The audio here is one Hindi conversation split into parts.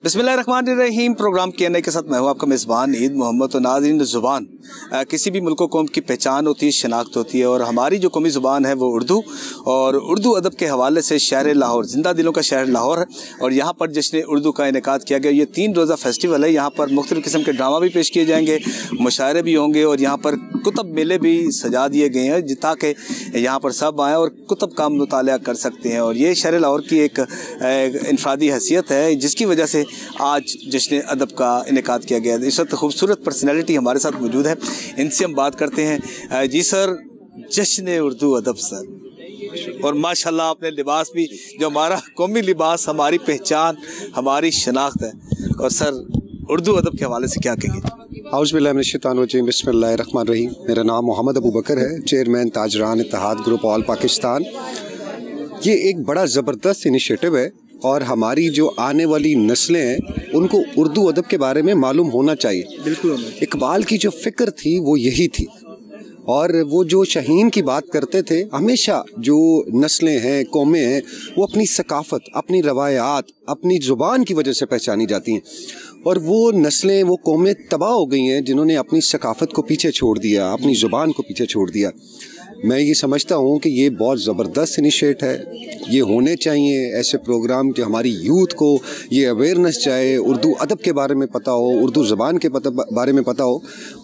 बिस्मिल्लाहिर्रहमानिर्रहीम। प्रोग्राम Q&A के साथ मैं हूँ आपका मेज़बान ईद मोहम्मद। तो नाज़रीन, ज़ुबान किसी भी मुल्क कौम की पहचान होती है, शनाख्त होती है, और हमारी जो कौमी ज़ुबान है वो उर्दू, और उर्दू अदब के हवाले से शहर लाहौर, ज़िंदा दिलों का शहर लाहौर है, और यहाँ पर जश्न उर्दू का इनेकाद किया गया। ये 3 रोज़ा फेस्टिवल है। यहाँ पर मुख्तलिफ़ किस्म के ड्रामा भी पेश किए जाएंगे, मुशायरे भी होंगे, और यहाँ पर कुतुब मेले भी सजा दिए गए हैं ताकि यहाँ पर सब आएँ और कुतुब का मुताला कर सकते हैं। और ये शहर लाहौर की एक इनफरादी हैसियत है जिसकी वजह से आज जश्न अदब का इनेकाद किया गया। इस वक्त खूबसूरत पर्सनैलिटी हमारे साथ मौजूद है, इनसे हम बात करते हैं। जी सर, जश्न उर्दू अदब सर, और माशाल्लाह आपने लिबास भी, जो हमारा कौमी लिबास, हमारी पहचान, हमारी शनाख्त है, और सर उर्दू अदब के हवाले से क्या कहेंगे? औज़ुबिल्लाहि मिनश्शैतानिर्रजीम, बिस्मिल्लाहिर्रहमानिर्रहीम। मेरा नाम मोहम्मद अबू बकर है, चेयरमैन ताजरान इत्तेहाद ग्रुप ऑल पाकिस्तान। ये एक बड़ा ज़बरदस्त इनिशिएटिव है, और हमारी जो आने वाली नस्लें हैं उनको उर्दू अदब के बारे में मालूम होना चाहिए। बिल्कुल। इकबाल की जो फ़िक्र थी वो यही थी, और वो जो शाहीन की बात करते थे, हमेशा जो नस्लें हैं, कौमें हैं, वो अपनी सकाफ़त, अपनी रवायात, अपनी ज़ुबान की वजह से पहचानी जाती हैं। और वो नस्लें, वो कौमें तबाह हो गई हैं जिन्होंने अपनी सकाफ़त को पीछे छोड़ दिया, अपनी ज़ुबान को पीछे छोड़ दिया। मैं ये समझता हूँ कि ये बहुत ज़बरदस्त इनिशिएट है, ये होने चाहिए ऐसे प्रोग्राम कि हमारी यूथ को ये अवेयरनेस चाहे, उर्दू अदब के बारे में पता हो, उर्दू ज़बान के बारे में पता हो।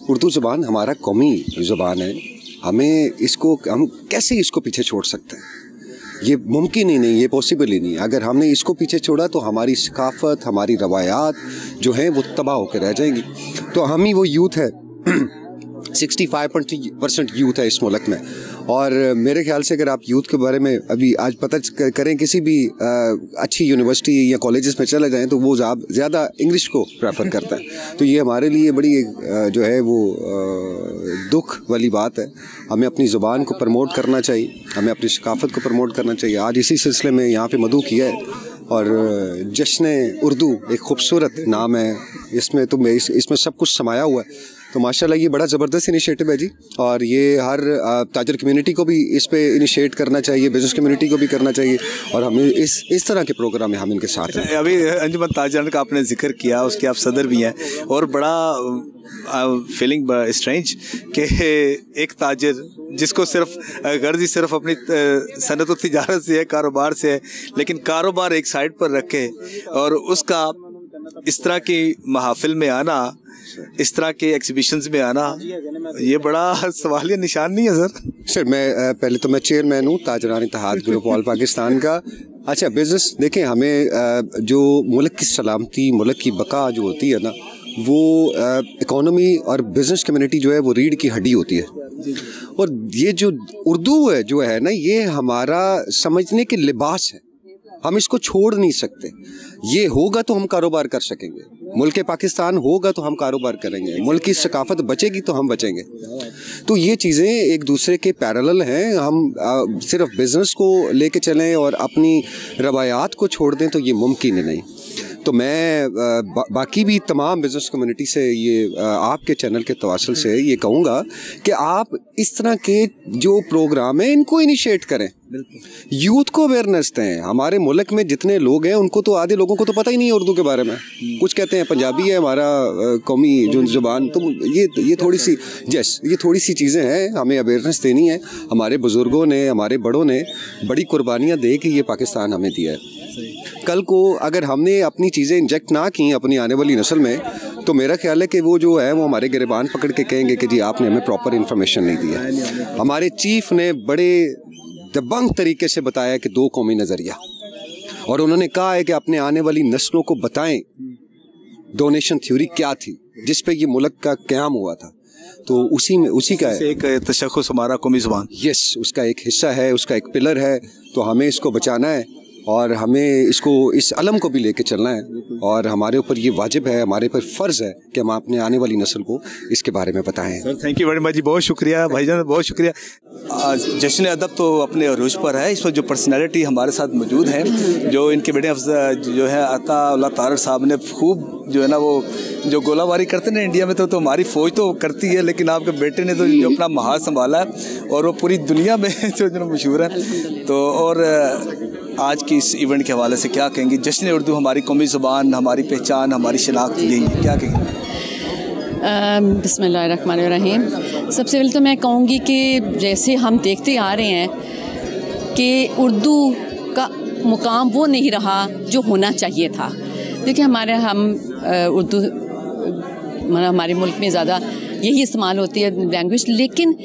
उर्दू ज़बान हमारा कौमी ज़बान है, हम कैसे इसको पीछे छोड़ सकते हैं? ये मुमकिन ही नहीं, ये पॉसिबल ही नहीं। अगर हमने इसको पीछे छोड़ा तो हमारी सकाफ़त, हमारी रवायात जो हैं वो तबाह होकर रह जाएंगी। तो हम ही वो यूथ है 65% यूथ है इस मुल्क में, और मेरे ख्याल से अगर आप यूथ के बारे में अभी आज पता करें, किसी भी अच्छी यूनिवर्सिटी या कॉलेजेस में चले जाएं, तो वो ज़्यादा इंग्लिश को प्रेफर करता है। तो ये हमारे लिए बड़ी जो है वो दुख वाली बात है। हमें अपनी ज़ुबान को प्रमोट करना चाहिए, हमें अपनी सकाफ़त को प्रमोट करना चाहिए। आज इसी सिलसिले में यहाँ पे मदू किया है, और जश्न उर्दू एक खूबसूरत नाम है, इसमें इसमें सब कुछ समाया हुआ है। तो माशाल्लाह ये बड़ा ज़बरदस्त इनिशिएटिव है जी, और ये हर ताजर कम्युनिटी को भी इस पे इनिशिएट करना चाहिए, बिज़नेस कम्युनिटी को भी करना चाहिए, और हमें इस तरह के प्रोग्राम में हम इनके साथ हैं। अभी अंजुमन ताजरान का आपने जिक्र किया, उसके आप सदर भी हैं, और बड़ा फीलिंग बड़ा स्ट्रेंज कि एक ताजर जिसको सिर्फ गर्ज ही सिर्फ अपनी सनत और तिजारत से है, कारोबार से है, लेकिन कारोबार एक साइड पर रखे और उसका इस तरह की महफिल में आना, इस तरह के एग्जीबिशंस में आना, ये बड़ा सवालिया निशान नहीं है सर? मैं पहले तो मैं चेयरमैन हूँ ताजरान इत्तेहाद ग्रुप ऑल पाकिस्तान का। अच्छा, बिज़नेस देखें, हमें जो मुल्क की सलामती, मुल्क की बका जो होती है ना, वो इकोनॉमी और बिज़नेस कम्युनिटी जो है वो रीढ़ की हड्डी होती है। और ये जो उर्दू है जो है ना, ये हमारा समझने के लिबास है, हम इसको छोड़ नहीं सकते। ये होगा तो हम कारोबार कर सकेंगे, मुल्क पाकिस्तान होगा तो हम कारोबार करेंगे, मुल्क की सकाफ़त बचेगी तो हम बचेंगे। तो ये चीज़ें एक दूसरे के पैरेलल हैं। हम सिर्फ बिज़नेस को लेके चलें और अपनी रवायात को छोड़ दें तो ये मुमकिन ही नहीं। तो मैं बाकी भी तमाम बिज़नेस कम्युनिटी से ये आपके चैनल के तवासल से ये कहूँगा कि आप इस तरह के जो प्रोग्राम हैं इनको इनिशिएट करें, यूथ को अवेयरनेस दें। हमारे मुल्क में जितने लोग हैं उनको तो, आधे लोगों को तो पता ही नहीं है उर्दू के बारे में। कुछ कहते हैं पंजाबी है हमारा कौमी जो ज़ुबान, तो ये थोड़ी सी चीज़ें हैं, हमें अवेयरनेस देनी है। हमारे बुज़ुर्गों ने, हमारे बड़ों ने बड़ी कुर्बानियाँ दे के ये पाकिस्तान हमें दिया है। कल को अगर हमने अपनी चीज़ें इंजेक्ट ना की अपनी आने वाली नस्ल में, तो मेरा ख्याल है कि वो जो है वो हमारे गिरबान पकड़ के कहेंगे कि जी आपने हमें प्रॉपर इन्फॉर्मेशन नहीं दिया। हमारे चीफ ने बड़े दबंग तरीके से बताया कि 2 कौमी नज़रिया, और उन्होंने कहा है कि अपने आने वाली नस्लों को बताएं डोनेशन थ्योरी क्या थी जिस पे ये मुल्क का क़याम हुआ था। तो उसी का एक तशख़्ख़ुस हमारा कौमी ज़ुबान, यस, उसका एक हिस्सा है, उसका एक पिलर है। तो हमें इसको बचाना है, और हमें इसको, इस अलम को भी लेके चलना है, और हमारे ऊपर ये वाजिब है, हमारे ऊपर फ़र्ज़ है कि हम अपने आने वाली नस्ल को इसके बारे में बताएं। Sir thank you very much ji, बहुत शुक्रिया भाईजान, बहुत शुक्रिया। जश्न अदब तो अपने अरूज पर है। इस पर जो पर्सनैलिटी हमारे साथ मौजूद हैं, जो इनके बेटे जो है अता तारड़ साहब ने खूब जो है ना वो जो गोलाबारी करते हैं इंडिया में, तो हमारी फ़ौज तो करती है, लेकिन आपके बेटे ने तो जो अपना महाज संभाला है और वो पूरी दुनिया में जो मशहूर है। तो और आज की इस इवेंट के हवाले से क्या कहेंगी? जश्न उर्दू हमारी कौमी ज़ुबान, हमारी पहचान, हमारी शनाख्त, यही है, क्या कहेंगी? बिस्मिल्लाहिर्रहमानिर्रहीम। सबसे पहले तो मैं कहूँगी कि जैसे हम देखते आ रहे हैं कि उर्दू का मुकाम वो नहीं रहा जो होना चाहिए था। देखिए हम उर्दू हमारे मुल्क में ज़्यादा यही इस्तेमाल होती है लैंग्वेज, लेकिन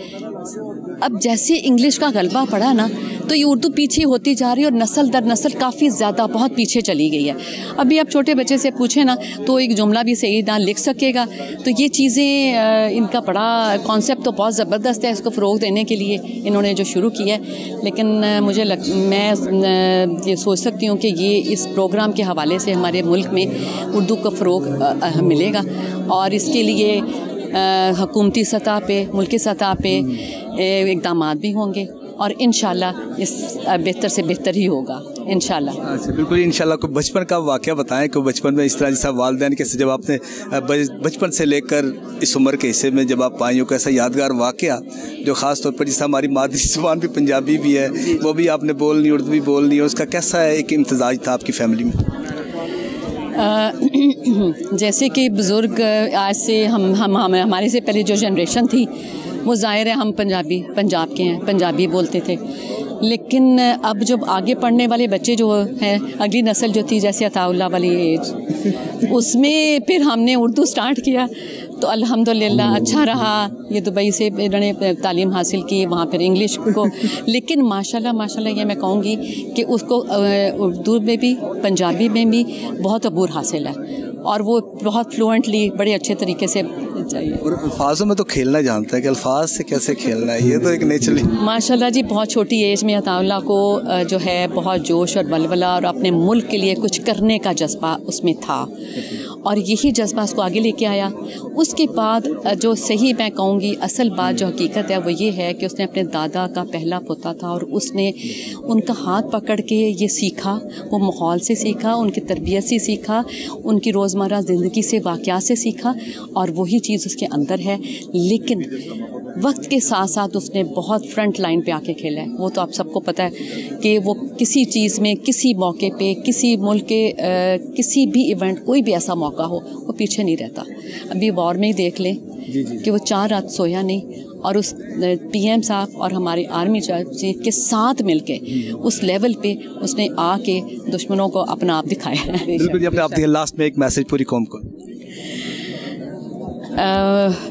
अब जैसे इंग्लिश का गलबा पड़ा ना तो ये उर्दू पीछे होती जा रही है और नस्ल दर नस्ल काफ़ी ज़्यादा बहुत पीछे चली गई है। अभी आप छोटे बच्चे से पूछें ना तो एक जुमला भी सही ना लिख सकेगा। तो ये चीज़ें इनका बड़ा कॉन्सेप्ट तो बहुत ज़बरदस्त है, इसको फ़रोग़ देने के लिए इन्होंने जो शुरू किया है। लेकिन मैं ये सोच सकती हूँ कि ये इस प्रोग्राम के हवाले से हमारे मुल्क में उर्दू को फ़रोग़ मिलेगा और इसके लिए हुकूमती सतह पे, मुल्की सतह पे इक़दामात भी होंगे और इंशाल्लाह इस बेहतर से बेहतर ही होगा इंशाल्लाह। अच्छा, बिल्कुल इंशाल्लाह। कोई बचपन का वाक़या बताएं कि बचपन में इस तरह जैसा वालिदैन के जब आपने बचपन से लेकर इस उम्र के हिस्से में जब आप पाई हो, कैसा यादगार वाक़या जो ख़ास तौर पर जैसा हमारी मादरी ज़ुबान भी पंजाबी भी है, वो भी आपने बोलनी, उर्दू भी बोलनी है, उसका कैसा एक इम्तिज़ाज था आपकी फैमिली में? जैसे कि बुज़ुर्ग आज से हम हमारे से पहले जो जनरेशन थी वो ज़ाहिर है हम पंजाब के हैं, पंजाबी बोलते थे। लेकिन अब जब आगे पढ़ने वाले बच्चे जो हैं, अगली नस्ल जो थी जैसे अताउल्लाह वाली एज, उसमें फिर हमने उर्दू स्टार्ट किया तो अल्हम्दुलिल्लाह अच्छा रहा। ये दुबई से इन्होंने तालीम हासिल की, वहाँ फिर इंग्लिश को, लेकिन माशाल्लाह ये मैं कहूँगी कि उसको उर्दू में भी पंजाबी में भी बहुत अबूर हासिल है और वो बहुत फ्लुएंटली बड़े अच्छे तरीके से चाहिए। और अल्फाजों में तो खेलना जानता है कि अल्फाज से कैसे खेलना है, ये तो एक नेचुरली माशाल्लाह जी। बहुत छोटी एज में अताउल्लाह को जो है बहुत जोश और बलबला और अपने मुल्क के लिए कुछ करने का जज्बा उसमें था और यही जज्बा उसको आगे लेके आया। उसके बाद जो सही मैं कहूँगी असल बात जो हकीकत है वो ये है कि उसने अपने दादा का पहला पोता था और उसने उनका हाथ पकड़ के ये सीखा, वो माहौल से सीखा, उनकी तरबियत से सीखा, उनकी रोज़मर्रा ज़िंदगी से, वाक़यात से सीखा और वही चीज़ उसके अंदर है। लेकिन वक्त के साथ साथ उसने बहुत फ्रंट लाइन पे आके खेला है। वो तो आप सबको पता है कि वो किसी चीज़ में, किसी मौके पे, किसी मुल्क के किसी भी इवेंट, कोई भी ऐसा मौका हो, वो पीछे नहीं रहता। अभी वॉर में ही देख लें कि वो 4 रात सोया नहीं और उस पीएम साहब और हमारी आर्मी चीफ के साथ मिलके उस लेवल पे उसने आके दुश्मनों को अपना आप दिखाया है। बिल्कुल, आप लास्ट में एक मैसेज पूरी कौम को।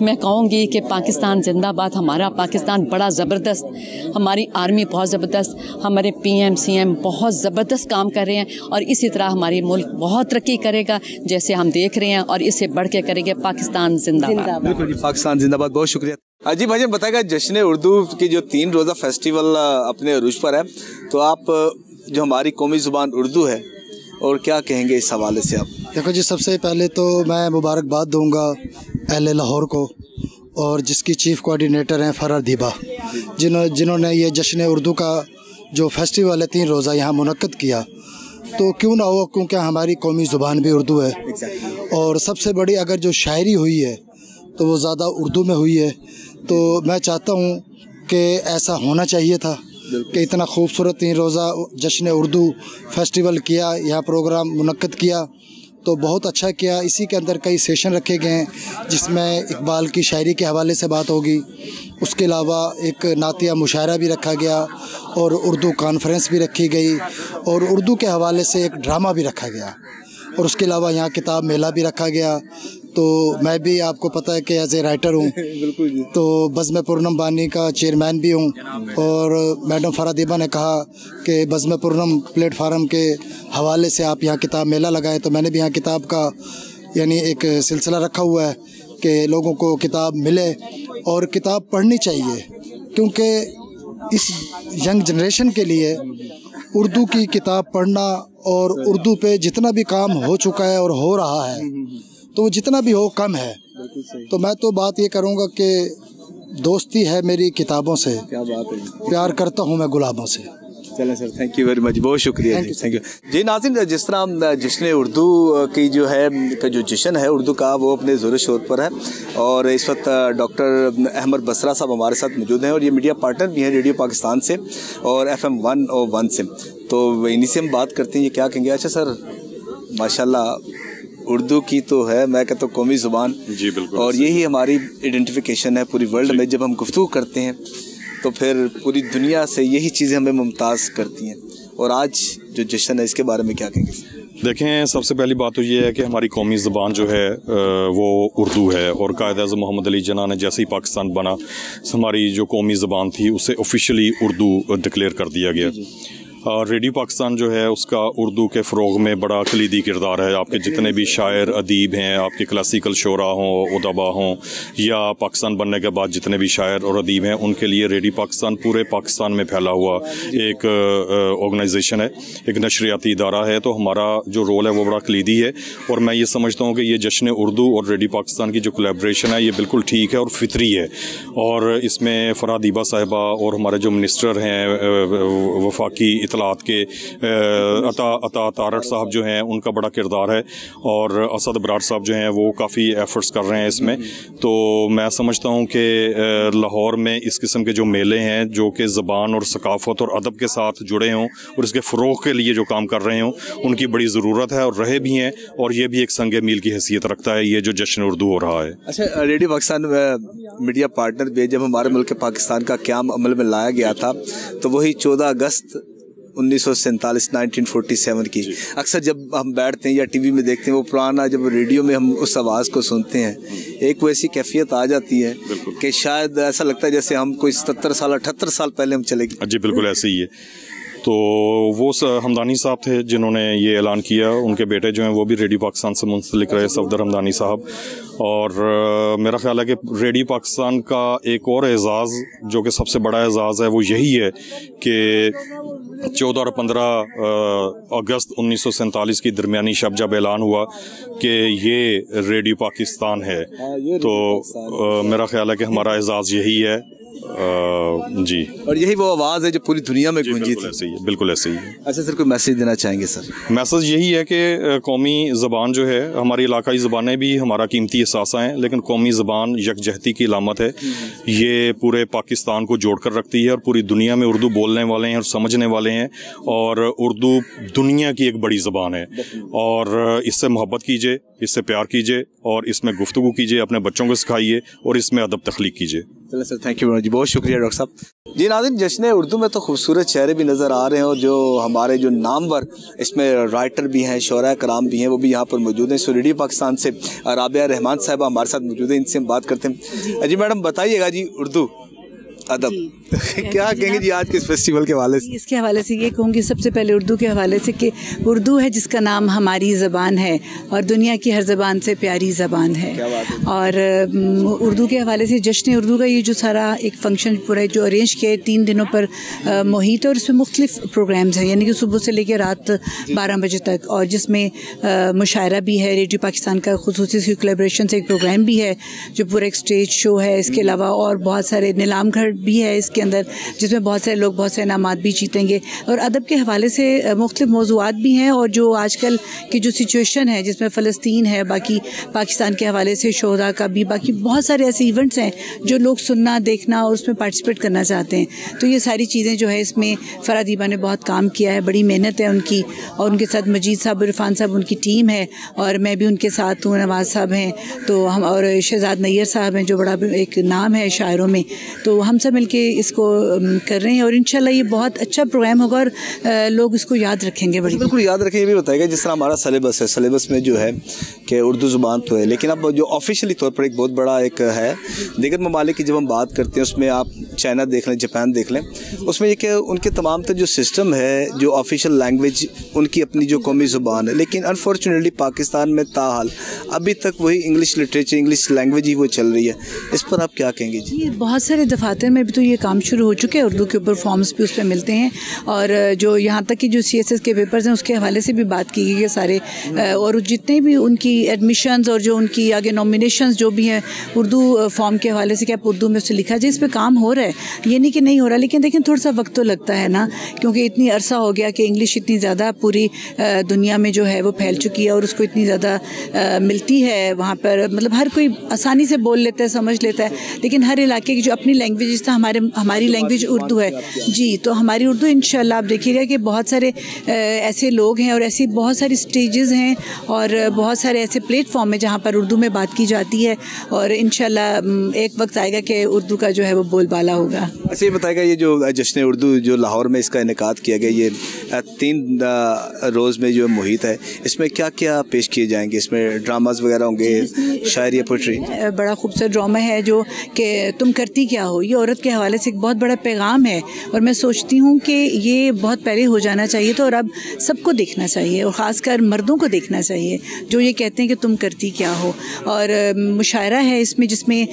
मैं कहूँगी कि पाकिस्तान जिंदाबाद, हमारा पाकिस्तान बड़ा ज़बरदस्त, हमारी आर्मी बहुत ज़बरदस्त, हमारे पीएम सीएम बहुत ज़बरदस्त काम कर रहे हैं और इसी तरह हमारी मुल्क बहुत तरक्की करेगा जैसे हम देख रहे हैं और इससे बढ़ के करेंगे। पाकिस्तान जिंदाबाद। बिल्कुल जी, पाकिस्तान जिंदाबाद। बहुत शुक्रिया। अजी भाईजान बताएगा, जश्न उर्दू की जो 3 रोज़ा फेस्टिवल अपने अरूज पर है, तो आप जो हमारी कौमी ज़ुबान उर्दू है और क्या कहेंगे इस हवाले से आप? देखो जी, सबसे पहले तो मैं मुबारकबाद दूंगा अहले लाहौर को और जिसकी चीफ़ कोऑर्डिनेटर हैं फरार दीबा, जिन्होंने ये जश्न उर्दू का जो फेस्टिवल है 3 रोज़ा यहाँ मुनक्कद किया। तो क्यों ना हो, क्योंकि हमारी कौमी ज़ुबान भी उर्दू है और सबसे बड़ी अगर जो शायरी हुई है तो वो ज़्यादा उर्दू में हुई है। तो मैं चाहता हूँ कि ऐसा होना चाहिए था कि इतना खूबसूरत 3 रोज़ा जश्न उर्दू फेस्टिवल किया, यहाँ प्रोग्राम मुनक्कद किया तो बहुत अच्छा किया। इसी के अंदर कई सेशन रखे गए हैं जिसमें इकबाल की शायरी के हवाले से बात होगी, उसके अलावा एक नातिया मुशायरा भी रखा गया और उर्दू कॉन्फ्रेंस भी रखी गई और उर्दू के हवाले से एक ड्रामा भी रखा गया और उसके अलावा यहाँ किताब मेला भी रखा गया। तो मैं भी, आपको पता है कि एज ए राइटर हूँ तो बज़्म पुरनम बानी का चेयरमैन भी हूँ और मैडम फराह दीबा ने कहा कि बज़्म पुरनम प्लेटफार्म के हवाले से आप यहाँ किताब मेला लगाएं, तो मैंने भी यहाँ किताब का यानी एक सिलसिला रखा हुआ है कि लोगों को किताब मिले और किताब पढ़नी चाहिए, क्योंकि इस यंग जनरेशन के लिए उर्दू की किताब पढ़ना और उर्दू पे जितना भी काम हो चुका है और हो रहा है तो वो जितना भी हो कम है। तो मैं तो बात ये करूँगा कि दोस्ती है मेरी किताबों से, क्या बात है, प्यार करता हूँ मैं गुलाबों से। चलें sir, thank you very much, बहुत शुक्रिया जी, थैंक यू जी। नाज़रीन, जिस तरह जश्न उर्दू की जो है का जो जश्न है उर्दू का वो अपने ज़ोर शोर पर है और इस वक्त डॉक्टर अहमद बसरा साहब हमारे साथ मौजूद हैं और ये मीडिया पार्टनर भी हैं रेडियो पाकिस्तान से और FM 101 से। तो इन्हीं से हम बात करते हैं, ये क्या कहेंगे? अच्छा सर, माशाल्लाह उर्दू की तो है, मैं कहता हूँ कौमी ज़ुबान जी बिल्कुल, और यही हमारी आइडेंटिफिकेशन है पूरी वर्ल्ड में। जब हम गुफ्तगू करते हैं तो फिर पूरी दुनिया से यही चीज़ें हमें मुमताज़ करती हैं। और आज जो जश्न है इसके बारे में क्या कहेंगे? देखें, सबसे पहली बात तो ये है कि हमारी कौमी ज़बान जो है वो उर्दू है, और कायद-ए-आज़म मोहम्मद अली जिन्ना ने जैसे ही पाकिस्तान बना हमारी जो कौमी ज़बान थी उसे ऑफिशियली उर्दू डिक्लेयर कर दिया गया। रेडियो पाकिस्तान जो है उसका उर्दू के फ़रोग में बड़ा कलीदी किरदार है। आपके जितने भी शायर अदीब हैं, आपके क्लासिकल शोरा हों, उदबा हों, या पाकिस्तान बनने के बाद जितने भी शायर और अदीब हैं, उनके लिए रेडियो पाकिस्तान पूरे पाकिस्तान में फैला हुआ एक ऑर्गेनाइजेशन है, एक नशरियाती इदारा है। तो हमारा जो रोल है वो बड़ा कलीदी है, और मैं ये समझता हूँ कि ये जश्न उर्दू और रेडियो पाकिस्तान की जो कोलैबोरेशन है ये बिल्कुल ठीक है और फितरी है। और इसमें फरहाद हिबा साहिबा और हमारे जो मिनिस्टर हैं वफाकी इतलात के अता तारड़ साहब जो हैं उनका बड़ा किरदार है, और असद बरार साहब जो हैं वो काफ़ी एफर्ट्स कर रहे हैं इसमें। तो मैं समझता हूँ कि लाहौर में इस किस्म के जो मेले हैं जो कि ज़बान और सकाफ़त और अदब के साथ जुड़े हों और इसके फ़रोग़ के लिए जो काम कर रहे हों, उनकी बड़ी ज़रूरत है और रहे भी हैं, और ये भी एक संग मील की हैसियत रखता है ये जो जश्न उर्दू हो रहा है। अच्छा, रेडियो पाकिस्तान मीडिया पार्टनर भी है। जब हमारे मुल्क पाकिस्तान का क़याम अमल में लाया गया था तो वही 14 अगस्त 1947 की अक्सर जब हम बैठते हैं या टीवी में देखते हैं वो पुराना, जब रेडियो में हम उस आवाज़ को सुनते हैं एक वैसी कैफियत आ जाती है कि शायद ऐसा लगता है जैसे हम कोई 77 साल 78 साल पहले हम चले गए। जी बिल्कुल ऐसे ही है। तो वो हमदानी साहब थे जिन्होंने ये ऐलान किया, उनके बेटे जो हैं वो भी रेडियो पाकिस्तान से मुंसलिक रहे, सफदर हमदानी साहब। और मेरा ख्याल है कि रेडियो पाकिस्तान का एक और एजाज़ जो कि सबसे बड़ा एजाज़ है वो यही है कि 14 और 15 अगस्त 1947 की दरमियानी शब जब ऐलान हुआ कि ये रेडियो पाकिस्तान है, तो मेरा ख्याल है कि हमारा एजाज़ यही है। जी, और यही वो आवाज़ है जो पूरी दुनिया में गूंजी थी। ऐसे ही है, बिल्कुल ऐसे ही है। अच्छा सर, कोई मैसेज देना चाहेंगे? सर मैसेज यही है कि कौमी ज़बान जो है, हमारी इलाकाई ज़बानें भी हमारा कीमती एहसास हैं, लेकिन कौमी ज़बान यकजहती की अलामत है। ये पूरे पाकिस्तान को जोड़ कर रखती है और पूरी दुनिया में उर्दू बोलने वाले हैं और समझने वाले हैं, और उर्दू दुनिया की एक बड़ी ज़बान है। और इससे मोहब्बत कीजिए, इससे प्यार कीजिए, और इसमें गुफ्तगू कीजिए, अपने बच्चों को सिखाइए, और इसमें अदब तख्लीक कीजिए। चलो सर, थैंक यू जी, बहुत शुक्रिया डॉक्टर साहब। जी नाज़रीन, जश्न उर्दू में तो खूबसूरत चेहरे भी नज़र आ रहे हैं, और जो हमारे जो नामवर इसमें राइटर भी हैं, शोरा कराम भी हैं, वो भी यहाँ पर मौजूद हैं। सो रेडियो पाकिस्तान से राबिया रहमान साहब हमारे साथ मौजूद हैं, इनसे हम बात करते हैं। जी मैडम, बताइएगा जी, उर्दू अदब क्या कहेंगे जी आज के इस फेस्टिवल के हवाले से? इसके हवाले से ये कहूँगी सबसे पहले उर्दू के हवाले से कि उर्दू है जिसका नाम हमारी ज़बान है और दुनिया की हर ज़बान से प्यारी ज़बान है। और उर्दू के हवाले से जश्न उर्दू का ये जो सारा एक फंक्शन पूरा जो अरेंज किया है 3 दिनों पर मुहित, और इसमें मुख्तलिफ प्रोग्राम्स हैं, यानी कि सुबह से लेकर रात 12 बजे तक, और जिसमें मुशायरा भी है। रेडियो पाकिस्तान का खुसूसी कोलैबोरेशन से एक प्रोग्राम भी है जो पूरा एक स्टेज शो है। इसके अलावा और बहुत सारे नीलाम घर भी है इसके अंदर, जिसमें बहुत सारे लोग बहुत से इनामात भी जीतेंगे। और अदब के हवाले से मुख्तलिफ मौज़ूआत भी हैं, और जो आजकल की जो सिचुएशन है जिसमें फ़लस्तीन है, बाकी पाकिस्तान के हवाले से शोहदा का भी, बाकी बहुत सारे ऐसे इवेंट्स हैं जो लोग सुनना, देखना और उसमें पार्टिसिपेट करना चाहते हैं। तो ये सारी चीज़ें जो है इसमें फरहाद हिबा ने बहुत काम किया है, बड़ी मेहनत है उनकी, और उनके साथ मजीद साहब, इरफान साहब उनकी टीम है, और मैं भी उनके साथ हूँ, नवाज़ साहब हैं, तो हम, और शहजाद नैयर साहब हैं जो बड़ा एक नाम है शायरों में। तो हम सब मिलके इसको कर रहे हैं, और इंशाल्लाह ये बहुत अच्छा प्रोग्राम होगा और लोग इसको याद रखेंगे। बिल्कुल याद रखें। ये भी बताएगा जिस तरह हमारा सिलेबस है, सिलेबस में जो है कि उर्दू ज़ुबान तो है, लेकिन अब जो ऑफिशियली तौर पर एक बहुत बड़ा एक है, दीगर ममालिक की जब हम बात करते हैं उसमें आप चाइना देख लें, जापान देख लें, उसमें ये कि उनके तमाम जो सिस्टम है, जो ऑफिशियल लैंग्वेज उनकी अपनी जो कौमी ज़ुबान है, लेकिन अनफॉर्चुनेटली पाकिस्तान में ताहाल अभी तक वही इंग्लिश लिटरेचर, इंग्लिश लैंग्वेज ही वो चल रही है। इस पर आप क्या कहेंगे जी? बहुत सारे दफातर में भी तो ये काम शुरू हो चुके हैं, उर्दू के ऊपर फॉर्म्स भी उस पर मिलते हैं, और जो यहाँ तक कि जो CSS के पेपर्स हैं उसके हवाले से भी बात की गई है सारे, और जितने भी उनकी एडमिशन्स और जो उनकी आगे नॉमिनेशंस जो भी हैं उर्दू फॉर्म के हवाले से कि आप उर्दू में उससे लिखा जाए, इस पर काम हो रहा है, ये नहीं कि नहीं हो रहा, लेकिन देखिए थोड़ा सा वक्त तो लगता है ना, क्योंकि इतनी अरसा हो गया कि इंग्लिश इतनी ज़्यादा पूरी दुनिया में जो है वो फैल चुकी है, और उसको इतनी ज़्यादा मिलती है वहाँ पर, मतलब हर कोई आसानी से बोल लेता है, समझ लेता है, लेकिन हर इलाके की जो अपनी लैंग्वेज जिस तरह हमारी लैंग्वेज उर्दू है जी, तो हमारी उर्दू इंशाल्लाह आप देखिएगा कि बहुत सारे ऐसे लोग हैं और ऐसी बहुत सारी स्टेजेस हैं और बहुत सारे ऐसे प्लेटफॉर्म हैं जहाँ पर उर्दू में बात की जाती है और इंशाल्लाह एक वक्त आएगा कि उर्दू का जो है वो बोलबाला होगा। अच्छा, ये बताएगा, ये जो जश्न उर्दू जो लाहौर में इसका इनेकाद किया गया, ये 3 रोज़ में जो मुहित है, इसमें क्या क्या पेश किए जाएंगे? इसमें ड्रामाज वगैरह होंगे, शायरी या पोइट्री? बड़ा खूबसूरत ड्रामा है जो कि तुम करती क्या हो, ये औरत के हवाले से एक बहुत बड़ा पैगाम है और मैं सोचती हूँ कि ये बहुत पहले हो जाना चाहिए था और अब सबको देखना चाहिए और ख़ासकर मर्दों को देखना चाहिए जो ये कहते हैं कि तुम करती क्या हो। और मुशायरा है इसमें जिसमें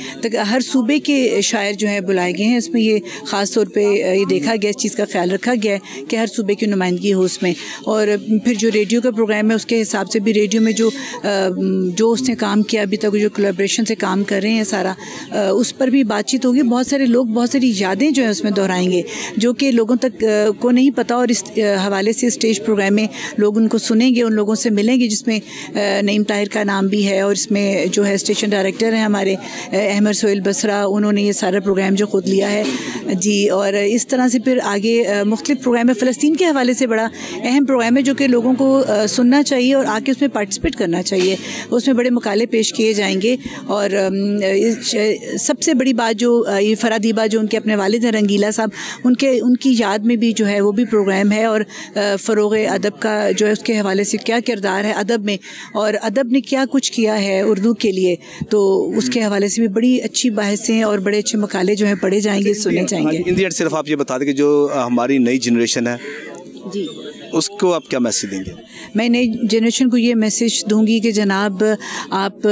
हर सूबे के शायर जो है बुलाए गए हैं। इसमें ये ख़ास तौर पे ये देखा गया, इस चीज़ का ख्याल रखा गया है कि हर सूबे की नुमाइंदगी हो उसमें। और फिर जो रेडियो का प्रोग्राम है उसके हिसाब से भी रेडियो में जो उसने काम किया अभी तक, जो कोलैबोरेशन से काम कर रहे हैं सारा, उस पर भी बातचीत होगी। बहुत सारे लोग बहुत सारी यादें जो है उसमें दोहराएंगे जो कि लोगों तक को नहीं पता और इस हवाले से स्टेज प्रोग्राम में लोग उनको सुनेंगे, उन लोगों से मिलेंगे जिसमें नईम ताहिर का नाम भी है और इसमें जो है स्टेशन डायरेक्टर हैं हमारे अहमद सोहेल बसरा, उन्होंने ये सारा प्रोग्राम जो खुद लिया है जी। और इस तरह से फिर आगे मुख्तलिफ प्रोग्राम है। फ़लस्तीन के हवाले से बड़ा अहम प्रोग्राम है जो कि लोगों को सुनना चाहिए और आके उसमें पार्टिसिपेट करना चाहिए। उसमें बड़े मुकाले पेश किए जाएंगे और सबसे बड़ी बात जो ये फरादीबा जो उनके अपने वालिद हैं रंगीला साहब, उनकी याद में भी जो है वो भी प्रोग्राम है और फ़रोग़ अदब का जो है उसके हवाले से क्या किरदार है अदब में और अदब ने क्या कुछ किया है उर्दू के लिए, तो उसके हवाले से भी बड़ी अच्छी बहसें और बड़े अच्छे मकाले जो हैं पढ़े जाएंगे, सुने जाएंगे। इन दी एंड सिर्फ आप ये बता दें कि जो हमारी नई जनरेशन है जी, उसको आप क्या मैसेज देंगे? मैं नई जनरेशन को ये मैसेज दूंगी कि जनाब आप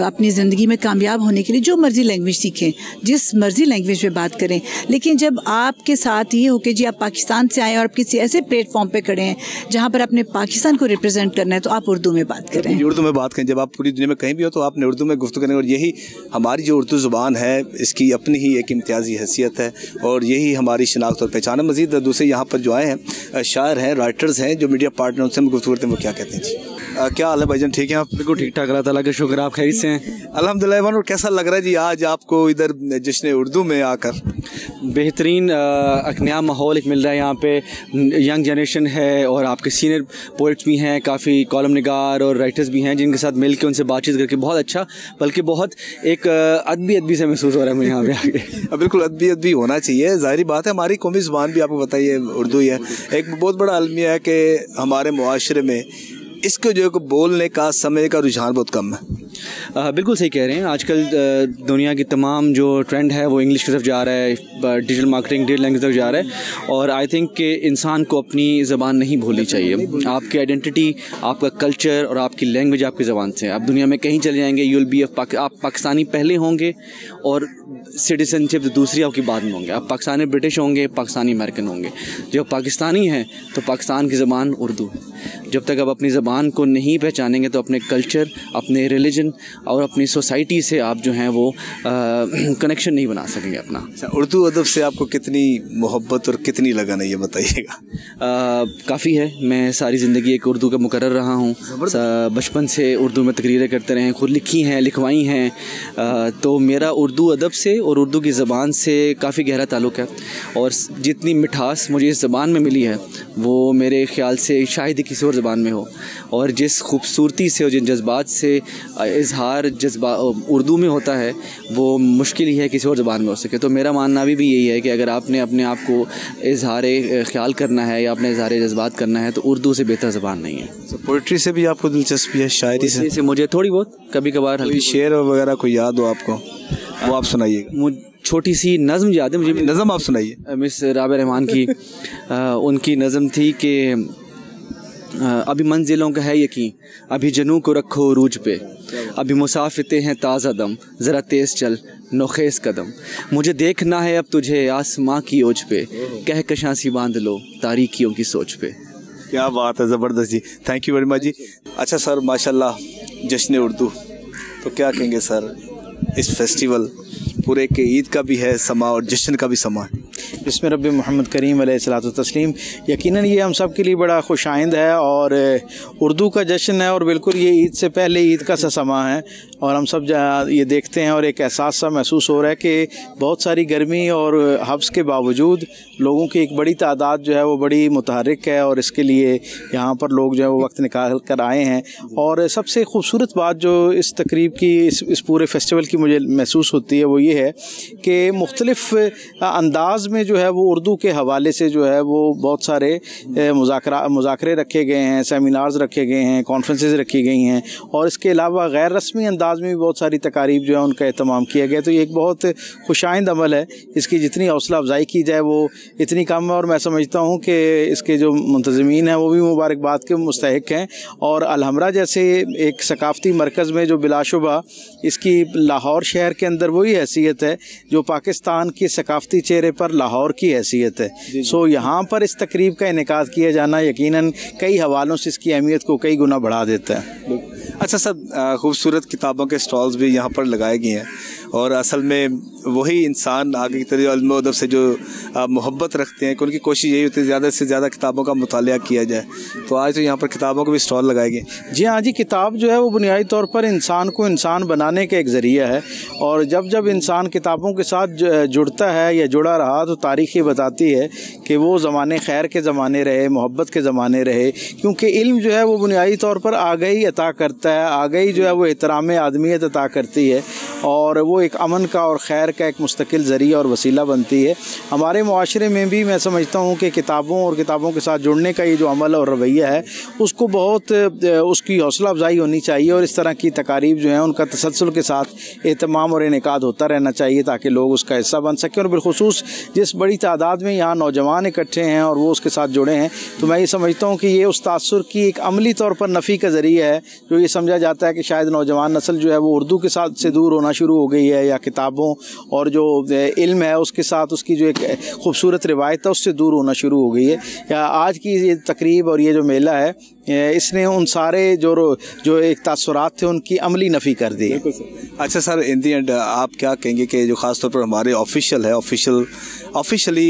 अपनी ज़िंदगी में कामयाब होने के लिए जो मर्ज़ी लैंग्वेज सीखें, जिस मर्ज़ी लैंग्वेज में बात करें, लेकिन जब आपके साथ ये हो कि जी आप पाकिस्तान से आए और आप किसी ऐसे प्लेटफॉर्म पे खड़े हैं जहाँ पर अपने पाकिस्तान को रिप्रेजेंट करना है तो आप उर्दू में बात करें। उर्दू में बात करें, जब आप पूरी दुनिया में कहीं भी हो तो आपने उर्दू में गुफ्तगू करें और यही हमारी जो उर्दू ज़ुबान है इसकी अपनी ही एक इम्तियाज़ी हैसियत है और यही हमारी शनाख्त और पहचान है। मज़ीद दूसरे यहाँ पर जो आए हैं शायर हैं, राइटर्स हैं, जो मीडिया पार्टनर उनसे हम गुफ्तगू करते हैं, वो क्या कहते हैं जी? क्या हाल है भाईजान, ठीक है आप? बिल्कुल ठीक ठाक, अल्लाह ताला का शुक्र, आप खैरियत से हैं? अल्हम्दुलिल्लाह। और कैसा लग रहा है जी आज आपको इधर जश्न उर्दू में आकर? बेहतरीन एक नया माहौल एक मिल रहा है यहाँ पे, यंग जनरेशन है और आपके सीनियर पोइट्स भी हैं, काफ़ी कॉलम निगार और राइटर्स भी हैं जिनके साथ मिल के उनसे बातचीत करके बहुत अच्छा, बल्कि बहुत एक अदबी से महसूस हो रहा है मुझे यहाँ पे आके। बिल्कुल अदबी होना चाहिए, ज़ाहिर बात है। हमारी कौमी ज़ुबान भी आपको बताइए उर्दू ही है। एक बहुत बड़ा अलमिया है कि हमारे मुआशरे में इसको जो बोलने का समय का रुझान बहुत कम है। बिल्कुल सही कह रहे हैं। आजकल दुनिया की तमाम जो ट्रेंड है वो इंग्लिश की तरफ जा रहा है, डिजिटल मार्केटिंग, डिजिटल लैंग्वेज तरफ जा रहा है और आई थिंक कि इंसान को अपनी ज़बान नहीं भूलनी चाहिए। आपकी आइडेंटिटी, आपका कल्चर और आपकी लैंग्वेज आपकी ज़बान से। आप दुनिया में कहीं चले जाएंगे, यू विल बी आप पाकिस्तानी पहले होंगे और सिटीजनशिप दूसरी आपकी बाद में होंगे। आप पाकिस्तानी ब्रिटिश होंगे, पाकिस्तानी अमेरिकन होंगे। जब पाकिस्तानी हैं तो पाकिस्तान की ज़बान उर्दू है। जब तक आप अपनी ज़बान को नहीं पहचानेंगे तो अपने कल्चर, अपने रिलीजन और अपनी सोसाइटी से आप जो हैं वो कनेक्शन नहीं बना सकेंगे अपना। उर्दू अदब से आपको कितनी मोहब्बत और कितनी लगन है, ये बताइएगा? काफ़ी है। मैं सारी ज़िंदगी एक उर्दू का मुकर्रर रहा हूँ, बचपन से उर्दू में तकरीरें करते रहे, खुद लिखी हैं, लिखवाई हैं। तो मेरा उर्दू अदब से और उर्दू की ज़बान से काफ़ी गहरा ताल्लुक़ है और जितनी मिठास मुझे इस ज़बान में मिली है वो मेरे ख़्याल से शायद ही किसी और ज़बान में हो। और जिस खूबसूरती से और जिन जज्बात से इजहार जज्बा उर्दू में होता है वो मुश्किल ही है किसी और ज़बान में हो सके। तो मेरा मानना भी यही है कि अगर आपने अपने आप को इजहार ख्याल करना है या अपने इजहार जज्बात करना है तो उर्दू से बेहतर ज़बान नहीं है। पोइट्री से भी आपको दिलचस्पी है? शायरी से मुझे थोड़ी बहुत, कभी कभार हल्की शेर वगैरह कोई याद हो आपको, वो आप सुनाइएगा। छोटी सी नज़म याद है मुझे। नज़म आप सुनाइए। मिस राबिया रहमान की उनकी नज़म थी कि अभी मंजिलों का है यकीन, अभी जनू को रखो रूज पे, अभी मुसाफिरते हैं ताज़ा दम, ज़रा तेज़ चल नोखेस कदम, मुझे देखना है अब तुझे आसमां की ओज पे, कह कशासी बांध लो तारीकियों की सोच पे। क्या बात है, ज़बरदस्त जी, थैंक यू वेरी मच जी। अच्छा सर, माशाल्लाह जश्न उर्दू, तो क्या कहेंगे सर, इस फेस्टिवल पूरे के ईद का भी है समा और जश्न का भी समा है? बिस्मिल्लाह रब्बी मोहम्मद करीम अलैहिस्सलातु तस्लीम। यकीनन ये हम सब के लिए बड़ा खुशाइंद है और उर्दू का जश्न है और बिल्कुल ये ईद से पहले ईद का सा समा है और हम सब ये देखते हैं और एक एहसास सा महसूस हो रहा है कि बहुत सारी गर्मी और हब्स के बावजूद लोगों की एक बड़ी तादाद जो है वो बड़ी मुतहर्रिक है और इसके लिए यहाँ पर लोग जो है वो वक्त निकाल कर आए हैं। और सबसे ख़ूबसूरत बात जो इस तकरीब की इस पूरे फेस्टिवल की मुझे महसूस होती है वो ये है कि मुख्तलिफ़ अंदाज में जो है वो उर्दू के हवाले से जो है वो बहुत सारे मुज़ाकरे रखे गए हैं, सेमिनार्स रखे गए हैं, कॉन्फ्रेंसेस रखी गई हैं और इसके अलावा गैर रस्मी अंदाज में भी बहुत सारी तकारीब जो है उनका एहतमाम किया गया। तो ये एक बहुत खुशाइंद अमल है, इसकी जितनी हौसला अफजाई की जाए वो इतनी कम है और मैं समझता हूँ कि इसके जो मुंतज़मीन हैं वो भी मुबारकबाद के मुस्तहिक हैं। और अलहमरा जैसे एक सकाफ़ती मरकज़ में जो बिलाशुबा इसकी लाहौर शहर के अंदर वही हैसियत है जो पाकिस्तान के सकाफ़ती चेहरे पर लाहौर की हैसियत है। सो यहाँ पर इस तकरीब का इनेकाद किया जाना यकीनन कई हवालों से इसकी अहमियत को कई गुना बढ़ा देता है। अच्छा सर, खूबसूरत किताबों के स्टॉल्स भी यहाँ पर लगाए गए हैं और असल में वही इंसान आगे की तरह इल्म व अदब से जो मोहब्बत रखते हैं कि उनकी कोशिश यही होती है ज़्यादा से ज़्यादा किताबों का मुतालिया किया जाए। तो आज तो यहाँ पर किताबों के भी स्टॉल लगाए गए। जी हाँ जी, किताब जो है वो बुनियादी तौर पर इंसान को इंसान बनाने का एक ज़रिया है और जब जब इंसान किताबों के साथ जुड़ता है या जुड़ा रहा तो तारीख़ बताती है कि वो ज़माने खैर के ज़माने रहे, मोहब्बत के ज़माने रहे, क्योंकि इल्म जो है वो बुनियादी तौर पर आगाही अता करता है, आगाही जो है वो एहतराम आदमियत अता करती है और वो एक अमन का और खैर का एक मुस्तकिल ज़रिया और वसीला बनती है। हमारे मुआशरे में भी मैं समझता हूँ कि किताबों और किताबों के साथ जुड़ने का ये जो अमल और रवैया है उसको बहुत उसकी हौसला अफजाई होनी चाहिए और इस तरह की तकारीब जो हैं उनका तसलसल के साथ एहतमाम और इनेकाद होता रहना चाहिए ताकि लोग उसका हिस्सा बन सकें। और बिलखुसूस जिस बड़ी तादाद में यहाँ नौजवान इकट्ठे हैं और वो उसके साथ जुड़े हैं तो मैं ये समझता हूँ कि ये उस तासुर की एक अमली तौर पर नफ़ी का ज़रिया है जो ये समझा जाता है कि शायद नौजवान नस्ल जो है वो उर्दू के साथ से दूर होना शुरू हो गई है या किताबों और जो इल्म है उसके साथ उसकी जो एक खूबसूरत रिवायत है उससे दूर होना शुरू हो गई है। या आज की ये तकरीब और ये जो मेला है इसने उन सारे जो एक तासुरात थे उनकी अमली नफ़ी कर दी। अच्छा सर, इन दी एंड आप क्या कहेंगे कि जो ख़ास तौर पर हमारे ऑफिशियल है ऑफिशियली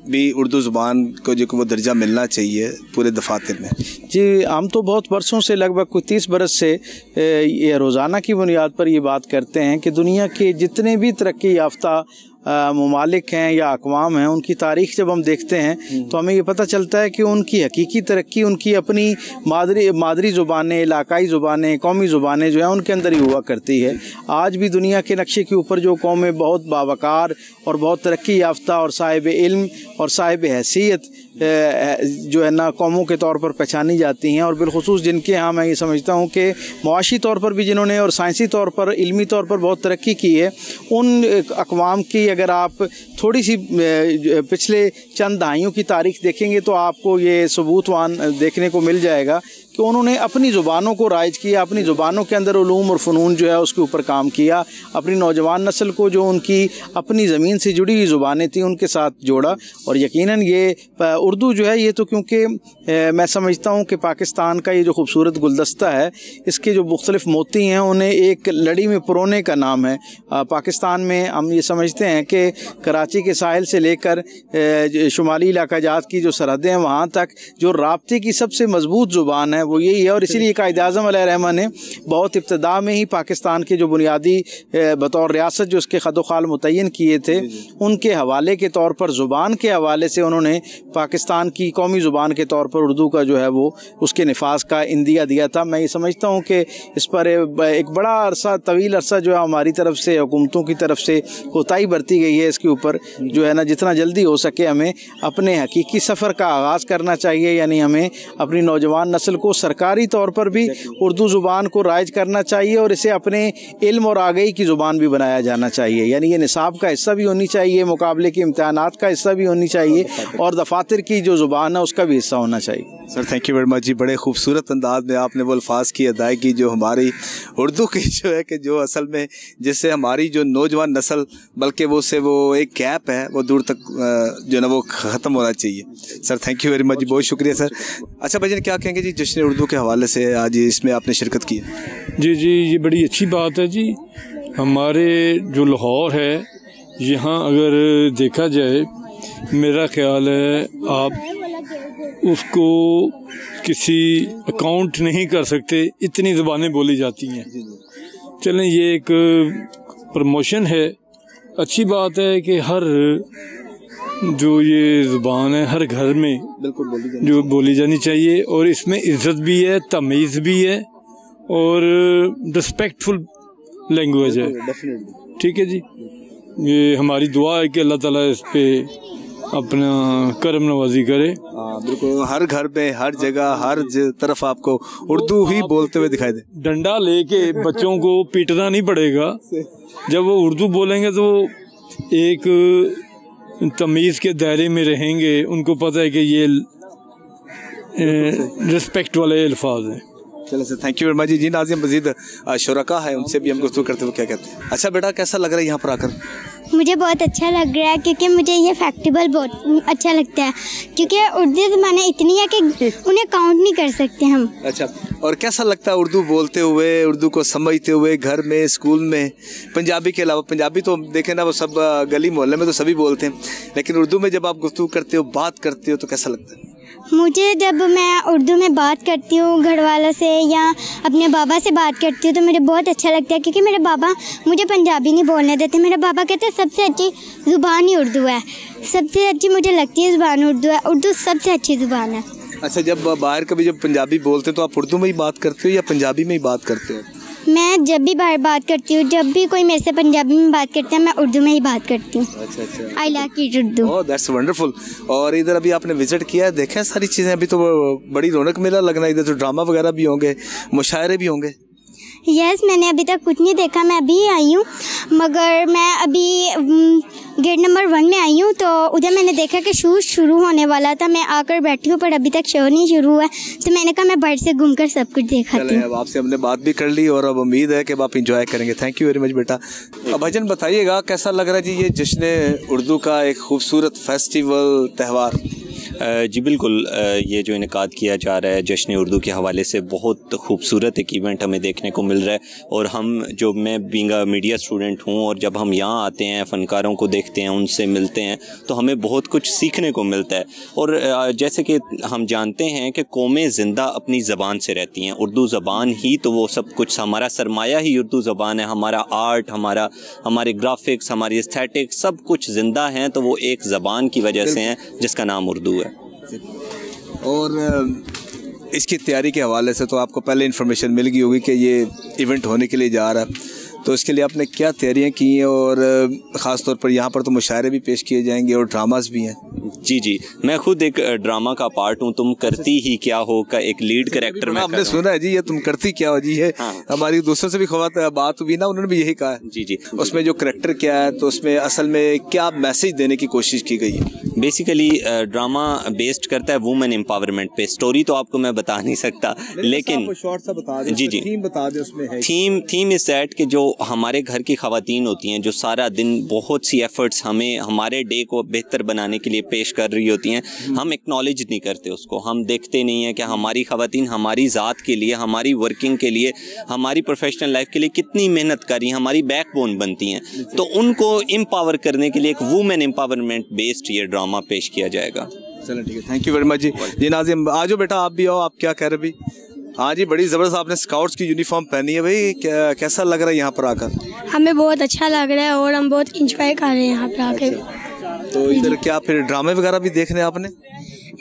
भी उर्दू ज़ुबान को जो वो दर्जा मिलना चाहिए पूरे दफातर में? जी, हम तो बहुत बरसों से लगभग कोई 30 बरस से ये रोज़ाना की बुनियाद पर ये बात करते हैं कि दुनिया के जितने भी तरक्की याफ्ता ममालिक हैं या अक़वाम हैं उनकी तारीख़ जब हम देखते हैं तो हमें ये पता चलता है कि उनकी हकीकी तरक्की उनकी अपनी मादरी ज़ुबानें, इलाकाई ज़ुबानें, कौमी ज़ुबानें जो हैं उनके अंदर ही हुआ करती है। आज भी दुनिया के नक्शे के ऊपर जो कौमें बहुत बावकार और बहुत तरक्की याफ्ता और साहिब इल्म और साहिब हैसियत जो है ना कौमों के तौर पर पहचानी जाती हैं और बिलखुसूस जिनके यहाँ मैं ये समझता हूँ कि मुआशी तौर पर भी जिन्होंने और साइंसी तौर पर, इल्मी तौर पर बहुत तरक्की की है, उन अक़वाम की अगर आप थोड़ी सी पिछले चंद दहाइयों की तारीख़ देखेंगे तो आपको ये सबूतवान देखने को मिल जाएगा कि उन्होंने अपनी ज़ुबानों को राइज किया, अपनी ज़ुबानों के अंदर उलूम और फ़नून जो है उसके ऊपर काम किया, अपनी नौजवान नस्ल को जो उनकी अपनी ज़मीन से जुड़ी हुई ज़ुबानें थी उनके साथ जोड़ा। और यकीनन ये उर्दू जो है ये तो क्योंकि मैं समझता हूँ कि पाकिस्तान का ये जो खूबसूरत गुलदस्ता है इसके जो मुख्तलिफ़ मोती हैं उन्हें एक लड़ी में पुरोने का नाम है। पाकिस्तान में हम ये समझते हैं कि कराची के साहिल से लेकर शुमाली इलाका जात की जो सरहदें हैं वहाँ तक जो राब्ते की सबसे मजबूत ज़ुबान है वो यही है। और इसीलिए कायद-ए-आज़म अलैहिर्रहमा ने बहुत इब्तदा में ही पाकिस्तान के जो बुनियादी बतौर रियासत जो उसके खदोखाल मुतय्यन किए थे उनके हवाले के तौर पर ज़ुबान के हवाले से उन्होंने पाकिस्तान की कौमी ज़ुबान के तौर पर उर्दू का जो है वो उसके निफाज का इंदिया दिया था। मैं ये समझता हूँ कि इस पर एक बड़ा अरसा, तवील अरसा जो है हमारी तरफ से, हुकूमतों की तरफ से कोताही बरती गई है। इसके ऊपर जो है ना जितना जल्दी हो सके हमें अपने हकीकी सफ़र का आगाज़ करना चाहिए, यानी हमें अपनी नौजवान नस्ल को सरकारी तौर पर भी उर्दू ज़ुबान को राइज करना चाहिए और इसे अपने इल्म और आगाही की ज़ुबान भी बनाया जाना चाहिए। यानी ये निसाब का हिस्सा भी होनी चाहिए, मुकाबले के इम्तिहानात का हिस्सा भी होनी चाहिए और दफातर की जो ज़ुबान है उसका भी हिस्सा होना चाहिए। Sir thank you very much ji, बड़े खूबसूरत अंदाज में आपने वो अल्फाज़ की अदायगी जो हमारी उर्दू की जो है कि जो असल में जिससे हमारी जो नौजवान नस्ल बल्कि वो से वो एक गैप है वो दूर तक जो है ना वो ख़त्म होना चाहिए। Sir thank you very much ji, बहुत शुक्रिया सर। अच्छा भाईजान, क्या कहेंगे जी जश्न उर्दू के हवाले से आज इसमें आपने शिरकत की? जी जी, ये बड़ी अच्छी बात है जी। हमारे जो लाहौर है यहाँ अगर देखा जाए मेरा ख्याल है आप उसको किसी अकाउंट नहीं कर सकते, इतनी ज़बानें बोली जाती हैं। चलें, ये एक प्रमोशन है, अच्छी बात है कि हर जो ये ज़ुबान है हर घर में बिल्कुल जो बोली जानी चाहिए, और इसमें इज़्ज़त भी है, तमीज़ भी है और रिस्पेक्टफुल लैंग्वेज है। ठीक है जी, ये हमारी दुआ है कि अल्लाह ताला इस पे अपना करम नवाजी करे। बिल्कुल, हर घर पे, हर जगह, हर तरफ आपको उर्दू ही बोलते हुए दिखाई दे। डंडा लेके बच्चों को पीटना नहीं पड़ेगा, जब वो उर्दू बोलेंगे तो एक तमीज़ के दायरे में रहेंगे, उनको पता है कि ये रिस्पेक्ट वाले अल्फाज हैं। चलो sir, thank you very much ji. Nazim, मज़ीद शुरका है, उनसे भी हम गुफ्तगू करते हुए क्या कहते हैं। अच्छा बेटा, कैसा लग रहा है यहाँ पर आकर? मुझे बहुत अच्छा लग रहा है, क्योंकि मुझे ये फेस्टिवल बहुत अच्छा लगता है, क्योंकि उर्दू ज़बानें इतनी है कि उन्हें काउंट नहीं कर सकते हम। अच्छा, और कैसा लगता है उर्दू बोलते हुए, उर्दू को समझते हुए, घर में, स्कूल में? पंजाबी के अलावा, पंजाबी तो देखें ना वो सब गली मोहल्ले में तो सभी बोलते हैं, लेकिन उर्दू में जब आप गुफ्तगू करते हो, बात करते हो, तो कैसा लगता है? मुझे जब मैं उर्दू में बात करती हूँ घर वालों से या अपने बाबा से बात करती हूँ तो मुझे बहुत अच्छा लगता है, क्योंकि मेरे बाबा मुझे पंजाबी नहीं बोलने देते। मेरे बाबा कहते हैं सबसे अच्छी ज़ुबान ही उर्दू है, सबसे अच्छी मुझे लगती है ज़ुबान उर्दू है, उर्दू सबसे अच्छी ज़ुबान है। अच्छा, जब बाहर कभी जब पंजाबी बोलते हैं तो आप उर्दू में ही बात करते हो या पंजाबी में ही बात करते हो? मैं जब भी बाहर बात करती हूँ, जब भी कोई मेरे से पंजाबी में बात करता है, मैं उर्दू में ही बात करती हूँ। अच्छा, I like it Urdu. Oh, that's wonderful. और इधर अभी आपने विजिट किया है, देखा है सारी चीज़ें? अभी तो बड़ी रौनक मेला लगना है, इधर तो ड्रामा वगैरह भी होंगे, मुशायरे भी होंगे। यस, मैंने अभी तक कुछ नहीं देखा, मैं अभी आई हूँ, मगर मैं अभी गेट नंबर 1 में आई हूँ, तो उधर मैंने देखा कि शो शुरू होने वाला था। मैं आकर बैठी हूँ, पर अभी तक शो नहीं शुरू हुआ है, तो मैंने कहा मैं बाहर से घूमकर सब कुछ दिखाती हूँ। अब आपसे हमने बात भी कर ली और अब उम्मीद है कि अब आप इंजॉय करेंगे। थैंक यू वेरी मच बेटा। अब भाईजान बताइएगा, कैसा लग रहा है जी ये जश्न उर्दू का एक खूबसूरत फेस्टिवल, त्यौहार? जी बिल्कुल, ये जो इनेकाद किया जा रहा है जश्न उर्दू के हवाले से बहुत खूबसूरत एक इवेंट हमें देखने को मिल रहा है। और मैं बीइंग अ मीडिया स्टूडेंट हूँ, और जब हम यहाँ आते हैं, फ़नकारों को देखते हैं, उनसे मिलते हैं, तो हमें बहुत कुछ सीखने को मिलता है। और जैसे कि हम जानते हैं कि कौमें ज़िंदा अपनी ज़बान से रहती हैं, उर्दू ज़बान ही तो वो सब कुछ, हमारा सरमाया ही उर्दू ज़बान है, हमारा आर्ट, हमारे ग्राफिक्स, हमारी एस्थेटिक्स, सब कुछ ज़िंदा हैं, तो वो एक ज़बान की वजह से हैं जिसका नाम उर्दू है। और इसकी तैयारी के हवाले से तो आपको पहले इन्फॉर्मेशन मिल गई होगी कि ये इवेंट होने के लिए जा रहा है, तो इसके लिए आपने क्या तैयारियां की हैं? और ख़ास तौर पर यहाँ पर तो मुशायरे भी पेश किए जाएंगे और ड्रामास भी हैं। जी, मैं खुद एक ड्रामा का पार्ट हूँ, तुम करती ही क्या हो का एक लीड कैरेक्टर में। हमने सुना है जी, ये तुम करती क्या हो जी है। हाँ। हमारी दूसरों से भी बात हुई ना, उन्होंने भी यही कहा है। जी, उसमें जो कैरेक्टर क्या है, तो उसमें असल में क्या मैसेज देने की कोशिश की गई है? बेसिकली ड्रामा बेस्ड करता है वुमेन एम्पावरमेंट पे। स्टोरी तो आपको मैं बता नहीं सकता, लेकिन शॉर्ट सा बता दें। जी, थीम बता दें उसमें है। थीम इज दैट कि जो हमारे घर की ख़वातीन होती हैं, जो सारा दिन बहुत सी एफर्ट्स हमें हमारे डे को बेहतर बनाने के लिए पेश कर रही होती हैं, हम एक्नॉलेज नहीं करते उसको, हम देखते नहीं हैं कि हमारी ख़वातीन हमारी ज़ात के लिए, हमारी वर्किंग के लिए, हमारी प्रोफेशनल लाइफ के लिए कितनी मेहनत कर रही हैं, हमारी बैकबोन बनती हैं। तो उनको एम्पावर करने के लिए एक वुमेन एम्पावरमेंट बेस्ड ये ड्रामा पेश किया जाएगा। चलो ठीक है, thank you very much ji. Nazim, आ जाओ बेटा, आप भी आओ। आप क्या कह रहे भी? हाँ जी, बड़ी ज़बरदस्त आपने स्काउट्स की यूनिफॉर्म पहनी है भाई, कैसा लग रहा है यहाँ पर आकर? हमें बहुत अच्छा लग रहा है और हम बहुत इंजॉय कर रहे हैं यहाँ पे आके। तो इधर क्या फिर ड्रामे वगैरह भी देखने आपने?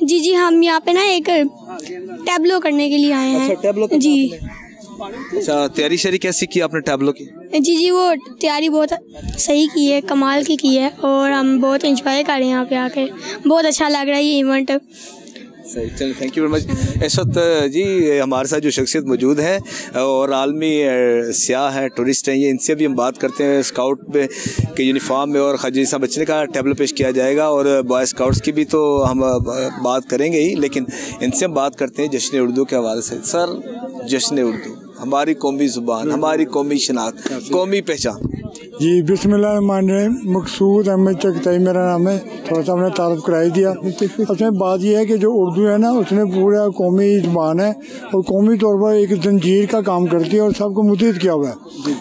जी, हम यहाँ पे ना एक टैबलो करने के लिए आए हैं। अच्छा, टैबलो जी। अच्छा, तैयारी शरी कैसी की आपने टैबलो की? जी, वो तैयारी बहुत सही की है, कमाल की है, और हम बहुत इंजॉय कर रहे हैं यहाँ पे आके। बहुत अच्छा लग रहा है ये इवेंट। सही, चलो थैंक यू वेरी मच। इस वक्त जी हमारे साथ जो शख्सियत मौजूद है और आलमी सियाह हैं, टूरिस्ट हैं, ये इनसे भी हम बात करते हैं। स्काउट के यूनिफॉर्म में और खाजी साहब बच्चे का टैबलो पेश किया जाएगा, और बॉय स्काउट्स की भी तो हम बात करेंगे ही, लेकिन इनसे हम बात करते हैं जश्न उर्दू के हवाले से। सर, जश्न उर्दू हमारी कौमी ज़ुबान, हमारी कौमी शनाख्त, कौमी पहचान, जी बिस्मिल्लाहिर्रहमानिर्रहीम। मकसूद अहमद चगताई मेरा नाम है, थोड़ा सा हमने तारुफ कराई दिया। उसमें बात यह है कि जो उर्दू है ना, उसमें पूरा कौमी ज़बान है और कौमी तौर पर एक जंजीर का काम करती है और सबको मुतहद किया हुआ है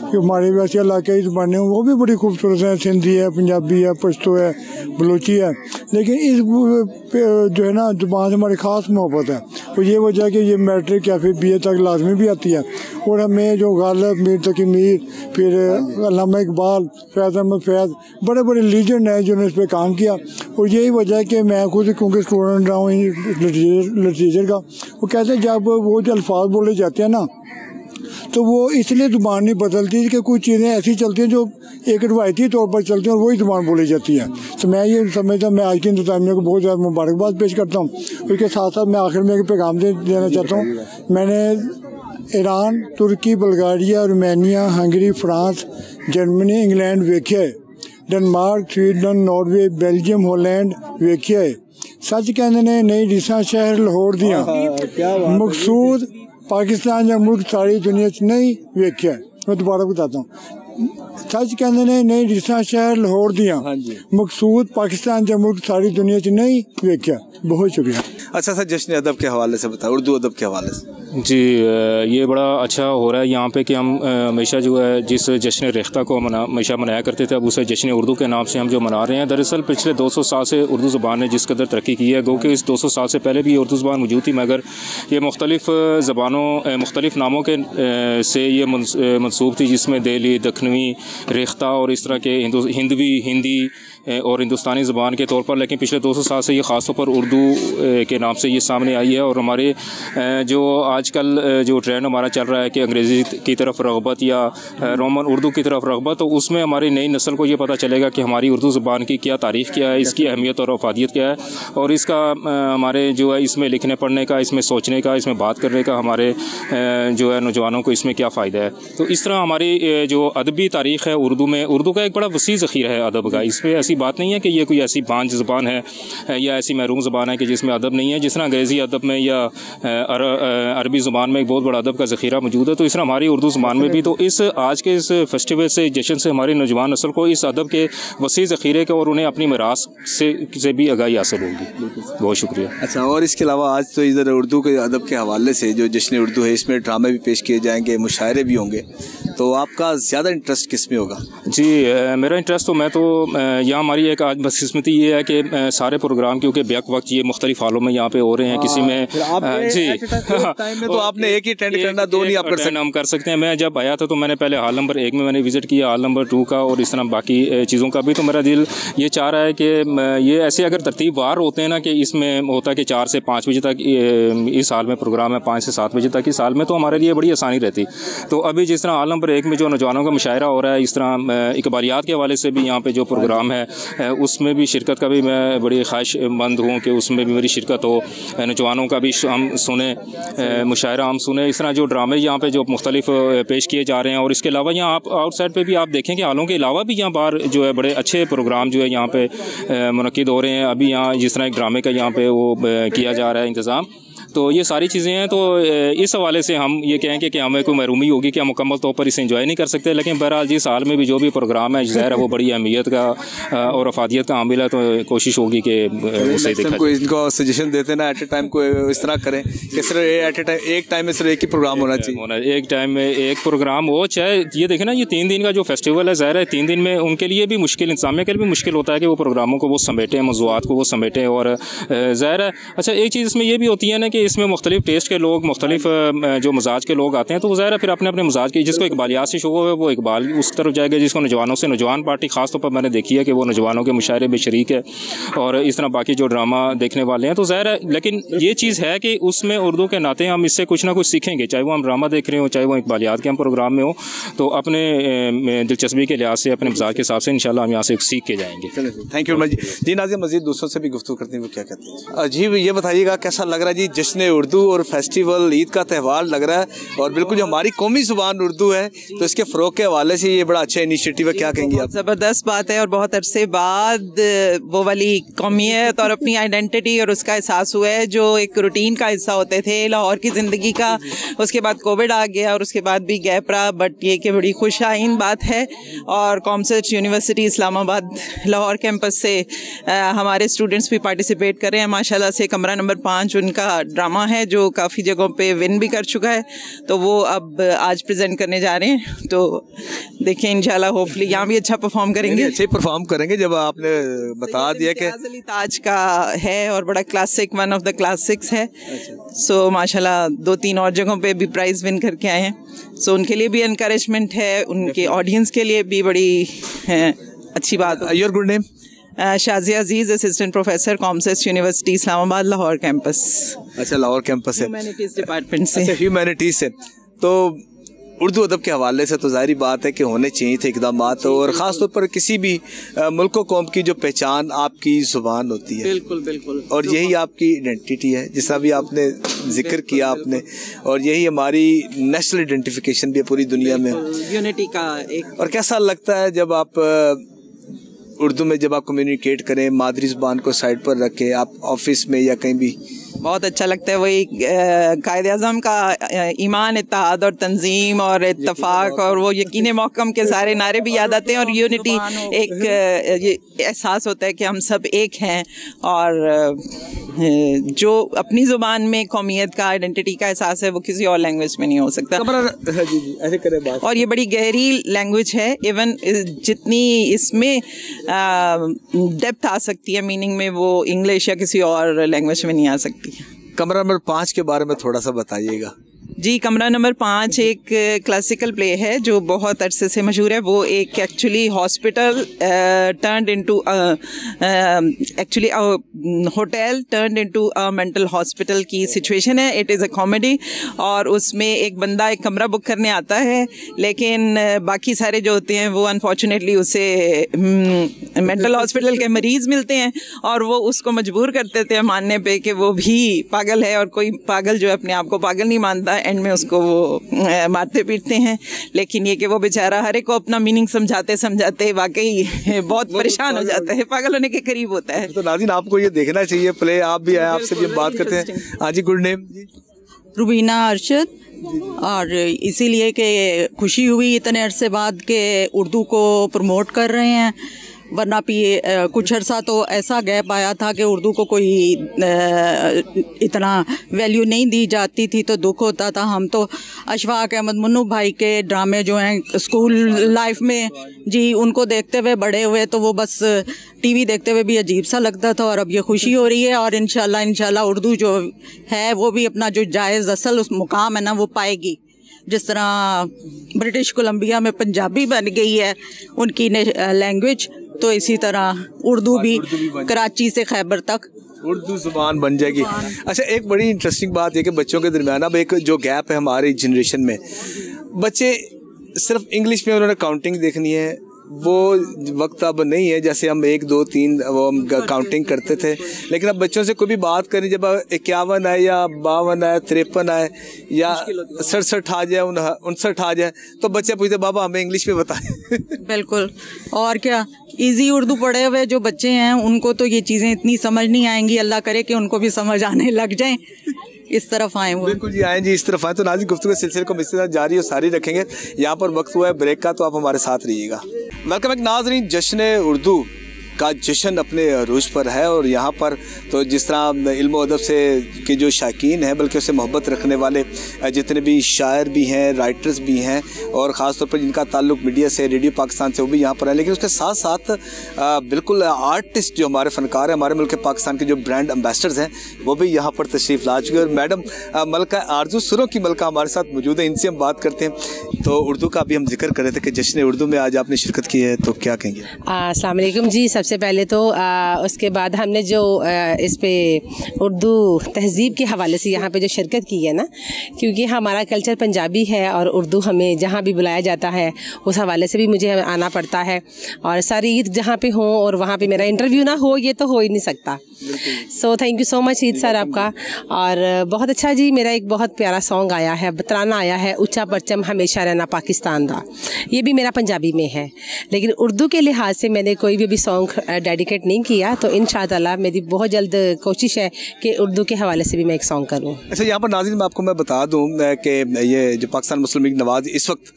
कि हमारे वैसे इलाकाई ज़बानें वो भी बड़ी खूबसूरत हैं, सिंधी है, पंजाबी है, पश्तो है, बलोची है, लेकिन इस जो है ना ज़बान से हमारी ख़ास मोहब्बत है। तो ये वजह है कि ये मैट्रिक या फिर BA तक लाजमी भी आती है और हमें जो गालिब, मीर तकी मीर, फिर अल्लामा इकबाल, फैज़ अहमद फैज़, बड़े बड़े लीजेंड हैं जिन्होंने इस पर काम किया। और यही वजह है कि मैं खुद क्योंकि स्टूडेंट रहा हूँ लिटरेचर का, वो कहते हैं जब वो जो अल्फाज बोले जाते हैं ना, तो वो इसलिए ज़ुबान नहीं बदलती कि कुछ चीज़ें ऐसी चलती हैं जो एक रवायती तौर पर चलती हैं और वही ज़ुबान बोली जाती है। तो मैं ये समझता, मैं आज की इंतज़ामिया को बहुत ज़्यादा मुबारकबाद पेश करता हूँ। उसके साथ साथ मैं आखिर में एक पैगाम देना चाहता हूँ। मैंने Iran, Turkey, Bulgaria, Romania, Hungary, France, Germany, England वेख्या है, Denmark, Sweden, Norway, Belgium, Holland वेख्या है। सच कहने ने नई डिशा शहर लाहौर दियाँ मकसूद पाकिस्तान या मुल्क सारी दुनिया च नहीं वेख्या है। मैं दोबारा बताता हूँ, सच कहने ने नई डिशा शहर लाहौर दियाँ मकसूद पाकिस्तान या मुल्क सारी दुनिया च नहीं वेख्या। बहुत शुक्रिया। अच्छा सर, जश्न अदब के हवाले से बताओ, उर्दू अदब के हवाले से। जी, ये बड़ा अच्छा हो रहा है यहाँ पे कि हम हमेशा जो है जिस जश्न रेख्ता को हमेशा मनाया करते थे, अब उसे जश्न उर्दू के नाम से हम जो मना रहे हैं। दरअसल पिछले 200 साल से उर्दू ज़बान ने जिस कदर तरक्की की है, गो कि इस 200 साल से पहले भी उर्दू ज़बान मौजूद थी, मगर ये मुख्तलिफ़ ज़बानों मुख्तलिफ़ नामों के से ये मनसूब थी, जिसमें दिल्ली, दखनवी, रेख्ता और इस तरह के हिंदवी, हिंदी और हिंदुस्तानी ज़बान के तौर पर। लेकिन पिछले 200 साल से ये ख़ास तौर पर उर्दू के नाम से ये सामने आई है। और हमारे जो आजकल जो ट्रेंड हमारा चल रहा है कि अंग्रेज़ी की तरफ रग़बत या रोमन उर्दू की तरफ रग़बत, तो उसमें हमारी नई नस्ल को ये पता चलेगा कि हमारी उर्दू ज़बान की क्या तारीख़ क्या है, इसकी अहमियत और अफादियत क्या है, और इसका हमारे जो है इसमें लिखने पढ़ने का, इसमें सोचने का, इसमें बात करने का हमारे जो है नौजवानों को इसमें क्या फ़ायदा है। तो इस तरह हमारी जो अदबी तारीख़ है उर्दू में, उर्दू का एक बड़ा वसी ज़ख़ीरा है अदब का। इसमें ऐसी बात नहीं है कि ये कोई ऐसी बांझ ज़बान है या ऐसी महरूम ज़बान है कि जिसमें अदब नहीं है। जिस तरह अंग्रेज़ी अदब में या अरबी ज़बान में एक बहुत बड़ा अदब का ज़ख़ीरा मौजूद है, तो इस तरह हमारी उर्दू ज़बान में भी। तो इस आज के इस फेस्टिवल से, जश्न से हमारी नौजवान नस्ल को इस अदब के वसी ज़ख़ीरे के और उन्हें अपनी मिरास से भी आगाही हासिल होगी। बहुत शुक्रिया। अच्छा, और इसके अलावा आज तो इधर उर्दू के अदब के हवाले से जो जश्न उर्दू है, इसमें ड्रामे भी पेश किए जाएंगे, मुशायरे भी होंगे, तो आपका ज़्यादा इंटरेस्ट किस में होगा? जी, मेरा इंटरेस्ट तो, मैं तो यहाँ हमारी एक आज बदकिस्मती ये है कि सारे प्रोग्राम क्योंकि बैक वक्त ये मुख्तलिफ हालों में यहाँ पे हो रहे हैं। किसी में जी टाइम में तो आपने एक ही टेंट करना, दो नहीं आप कर सकते। हम कर सकते हैं। मैं जब आया था तो मैंने पहले हॉल नंबर 1 में मैंने विज़िट किया, हॉल नंबर 2 का और इस तरह बाकी चीज़ों का भी। तो मेरा दिल ये चाह रहा है कि ये ऐसे अगर तरतीब वार होते हैं ना, कि इसमें होता है कि 4 से 5 बजे तक इस हाल में प्रोग्राम है, 5 से 7 बजे तक इस हाल में, तो हमारे लिए बड़ी आसानी रहती। तो अभी जिस तरह हॉल नंबर 1 में जो नौजवानों का मुशायरा हो रहा है, इस तरह इकबालियात के हवाले से भी यहाँ पे जो प्रोग्राम है उसमें भी शिरकत का भी मैं बड़ी ख्वाहिशमंद हूँ कि उसमें भी मेरी शिरकत हो, नौजवानों का भी हम सुने, मुशायरा हम सुने। इस तरह जो ड्रामे यहाँ पे जो मुख्तलिफ पेश किए जा रहे हैं, और इसके अलावा यहाँ आप आउटसाइड पे भी आप देखें कि हालों के अलावा भी यहाँ बाहर जो है बड़े अच्छे प्रोग्राम जो है यहाँ पे मुनक्किद हो रहे हैं। अभी यहाँ जिस तरह एक ड्रामे का यहाँ पे वो किया जा रहा है इंतज़ाम, तो ये सारी चीज़ें हैं। तो इस हवाले से हम ये कहेंगे कि हमें कोई महरूमी होगी कि हम मुकम्मल तौर पर इसे एंजॉय नहीं कर सकते, लेकिन बहरहाल जिस हाल में भी जो भी प्रोग्राम है ज़ाहिर है वो बड़ी अहमियत का और अफादियत का हामिल है, तो कोशिश होगी कि उसे देखा जाए। इनको सजेशन देते ना एट ए टाइम को इस तरह करें कि सिर्फ एट ए टाइम एक टाइम में सिर्फ एक ही प्रोग्राम होना चाहिए, एक टाइम में एक प्रोग्राम हो। चाहे ये देखें ना, ये 3 दिन का जो फेस्टिवल है, ज़ाहिर है 3 दिन में उनके लिए भी मुश्किल, इंतज़ामिया के लिए भी मुश्किल होता है कि वो प्रोग्रामों को वो समेटें, मौज़ूआत को वो समेटें। और ज़ाहिर है अच्छा एक चीज़ इसमें ये भी होती है ना कि इसमें मुख्तलिफ टेस्ट के लोग, मुख्तलिफ जो मजाज के लोग आते हैं, तो वो ज़ाहिर है फिर अपने अपने मजाज की, जिसको इकबालियात से शौक़ है वो इकबाल उस तरफ जाएगा, जिसको नौजवानों से, नौजवान पार्टी ख़ास तौर पर मैंने देखी है कि वो नौजवानों के मुशायरे में शरीक है और इस तरह बाकी जो ड्रामा देखने वाले हैं। तो ज़ाहिर है, लेकिन ये चीज़ है कि उसमें उर्दू के नाते हम इससे कुछ ना कुछ सीखेंगे, चाहे वो हम ड्रामा देख रहे हो, चाहे वो इकबालियात के हम प्रोग्राम में हो, तो अपने दिलचस्पी के लिहाज से, अपने मजाज के हिसाब से इंशाल्लाह हम यहाँ से सीख के जाएंगे। थैंक यू जी। नाज़िम, मज़ीद दूसरों से भी गुफ्तगू करते हैं, वो क्या कहते हैं? जी ये बताइएगा कैसा लग रहा है जी जश्न उर्दू और फेस्टिवल ईद का त्यौहार लग रहा है और बिल्कुल जो हमारी कौमी ज़ुबान उर्दू है तो इसके फ़रोग़ के हवाले से ये बड़ा अच्छा इनिशिएटिव है। क्या कहेंगी आप? ज़बरदस्त बात है और बहुत अरसे बाद वो वाली कौमियत और अपनी आइडेंटिटी और उसका एहसास हुआ है जो एक रूटीन का हिस्सा होते थे लाहौर की ज़िंदगी का। उसके बाद कोविड आ गया और उसके बाद भी गैप रहा, बट ये कि बड़ी खुशाइन बात है। और कॉमसर्च यूनिवर्सिटी इस्लामाबाद लाहौर कैंपस से हमारे स्टूडेंट्स भी पार्टिसिपेट कर रहे हैं माशाल्लाह से। कमरा नंबर 5 उनका ड्रामा है जो काफ़ी जगहों पे विन भी कर चुका है, तो वो अब आज प्रेजेंट करने जा रहे हैं। तो देखिए इंशाल्लाह होपफुली यहाँ भी अच्छा परफॉर्म करेंगे। अच्छे परफॉर्म करेंगे। जब आपने बता दिया कि अली ताज का है और बड़ा classic, one of the classics है। सो माशाल्लाह 2-3 और जगहों पे भी प्राइज़ विन करके आए हैं। सो उनके लिए भी एनकरेजमेंट है, उनके ऑडियंस के लिए भी बड़ी अच्छी बात। Your good name? Shazia Aziz, assistant professor COMSATS university Islamabad Lahore campus. अच्छा, लाहौर कैंपस से, ह्यूमैनिटीज़ डिपार्टमेंट से। अच्छा, ह्यूमैनिटीज़ से। तो उर्दू अदब के हवाले से तो ज़ाहिर बात है कि होने चाहिए थे इक़दामात, और ख़ास तौर पर किसी भी मुल्क व कौम की जो पहचान आपकी ज़ुबान होती है। बिल्कुल बिल्कुल। और यही आपकी आइडेंटिटी है, जिस तरह भी आपने जिक्र किया आपने, और यही हमारी नेशनल आइडेंटिफिकेशन भी है पूरी दुनिया में, यूनिटी का एक। और कैसा लगता है जब आप उर्दू में जब आप कम्युनिकेट करें, मादरी ज़ुबान को साइड पर रखें, आप ऑफिस में या कहीं भी? बहुत अच्छा लगता है। वही कायद-ए-आज़म का ईमान, इत्तेहाद और तंजीम और इत्तफाक और वो यकीन मौकम के सारे नारे भी याद आते हैं, और यूनिटी एक ये एहसास होता है कि हम सब एक हैं। और जो अपनी ज़ुबान में कौमियत का, आइडेंटिटी का एहसास है वो किसी और लैंग्वेज में नहीं हो सकता। ऐसे करें बात। और ये बड़ी गहरी लैंग्वेज है, इवन जितनी इसमें डेप्थ आ सकती है मीनिंग में, वो इंग्लिश या किसी और लैंग्वेज में नहीं आ सकती। कमरा नंबर 5 के बारे में थोड़ा सा बताइएगा। जी, कमरा नंबर 5 एक क्लासिकल प्ले है जो बहुत अरसे से मशहूर है। वो एक actually hospital turned into actually hotel turned into a mental hospital की सिचुएशन है। इट इज़ अ कॉमेडी, और उसमें एक बंदा एक कमरा बुक करने आता है, लेकिन बाकी सारे जो होते हैं वो अनफॉर्चुनेटली उसे मेंटल हॉस्पिटल के मरीज़ मिलते हैं, और वो उसको मजबूर कर देते हैं मानने पे कि वो भी पागल है, और कोई पागल जो है अपने आप को पागल नहीं मानता, एंड में उसको वो मारते पीटते हैं। लेकिन ये कि वो बेचारा हर एक को अपना मीनिंग समझाते समझाते वाकई बहुत परेशान हो जाता है, पागल होने के करीब होता है। तो नाज़रीन, आपको ये देखना चाहिए प्ले। आप भी आए, आपसे भी हम बात करते हैं। हाँ जी, गुड नेम? रुबीना अरशद। और इसीलिए कि खुशी हुई इतने अरसे बाद के उर्दू को प्रमोट कर रहे हैं, वरना कुछ अर्सा तो ऐसा गैप आया था कि उर्दू को कोई इतना वैल्यू नहीं दी जाती थी, तो दुख होता था। हम तो अशफाक अहमद मुन्नू भाई के ड्रामे जो हैं स्कूल लाइफ में जी, उनको देखते हुए बड़े हुए, तो वो बस टीवी देखते हुए भी अजीब सा लगता था। और अब ये खुशी हो रही है, और इंशाल्लाह उर्दू जो है वो भी अपना जो जायज़ असल उस मुकाम है ना वो पाएगी। जिस तरह ब्रिटिश कोलंबिया में पंजाबी बन गई है उनकी लैंग्वेज, तो इसी तरह उर्दू भी कराची से खैबर तक उर्दू ज़ुबान बन जाएगी। अच्छा, एक बड़ी इंटरेस्टिंग बात है कि बच्चों के दरमियान अब एक जो गैप है हमारी जनरेशन में, बच्चे सिर्फ इंग्लिश में उन्होंने काउंटिंग देखनी है, वो वक्त अब नहीं है जैसे हम 1 2 3 वो हम काउंटिंग करते थे। लेकिन अब बच्चों से कोई भी बात करें, जब 51 आए या 52 आए, 53 आए या 67 आ जाए, 59 आ जाए, तो बच्चे पूछते बाबा हमें इंग्लिश में बताएं। बिल्कुल, और क्या, इजी उर्दू पढ़े हुए जो बच्चे हैं उनको तो ये चीज़ें इतनी समझ नहीं आएंगी। अल्लाह करे कि उनको भी समझ आने लग जाएं, इस तरफ आए वो। बिल्कुल जी, आए जी, इस तरफ आए। तो नाज़रीन, गुफ्तगू के सिलसिले को इसी तरह जारी और सारी रखेंगे। यहाँ पर वक्त हुआ है ब्रेक का, तो आप हमारे साथ रहिएगा। वेलकम बैक नाज़रीन। जश्न उर्दू का जश्न अपने अरूज पर है, और यहाँ पर तो जिस तरह इल्म अदब से के जो शाकीन हैं, बल्कि उससे मोहब्बत रखने वाले जितने भी शायर भी हैं, राइटर्स भी हैं, और ख़ास तौर पर जिनका ताल्लुक मीडिया से, रेडियो पाकिस्तान से, वो भी यहाँ पर है। लेकिन उसके साथ साथ बिल्कुल आर्टिस्ट जो हमारे फ़नकार हैं, हमारे मुल्क पाकिस्तान के जो ब्रांड एम्बेसडर्स हैं, वो भी यहाँ पर तशरीफ़ ला चुके हैं। और मैडम मलका आरजू, सुरों की मलका हमारे साथ मौजूद है, इनसे हम बात करते हैं। तो उर्दू का भी हम जिक्र कर रहे थे कि जश्न उर्दू में आज आपने शिरकत की है, तो क्या कहेंगे? अस्सलाम वालेकुम जी। सबसे पहले तो उसके बाद हमने जो इस पे उर्दू तहज़ीब के हवाले से यहाँ पे जो शिरकत की है ना, क्योंकि हमारा कल्चर पंजाबी है और उर्दू हमें जहाँ भी बुलाया जाता है उस हवाले से भी मुझे आना पड़ता है। और सारी ईद जहाँ पे हो और वहाँ पे मेरा इंटरव्यू ना हो, ये तो हो ही नहीं सकता। So thank you so much Eid sir आपका। और बहुत अच्छा जी, मेरा एक बहुत प्यारा सॉन्ग आया है, तराना आया है, ऊंचा परचम हमेशा रहना पाकिस्तान दा। ये भी मेरा पंजाबी में है, लेकिन उर्दू के लिहाज से मैंने कोई भी सॉन्ग डेडिकेट नहीं किया। तो इंशाअल्लाह मेरी बहुत जल्द कोशिश है कि उर्दू के हवाले से भी मैं एक सॉन्ग करूँ। अच्छा, यहाँ पर नाज़रीन आपको मैं बता दूँ कि ये जो पाकिस्तान मुस्लिम लीग नवाज इस वक्त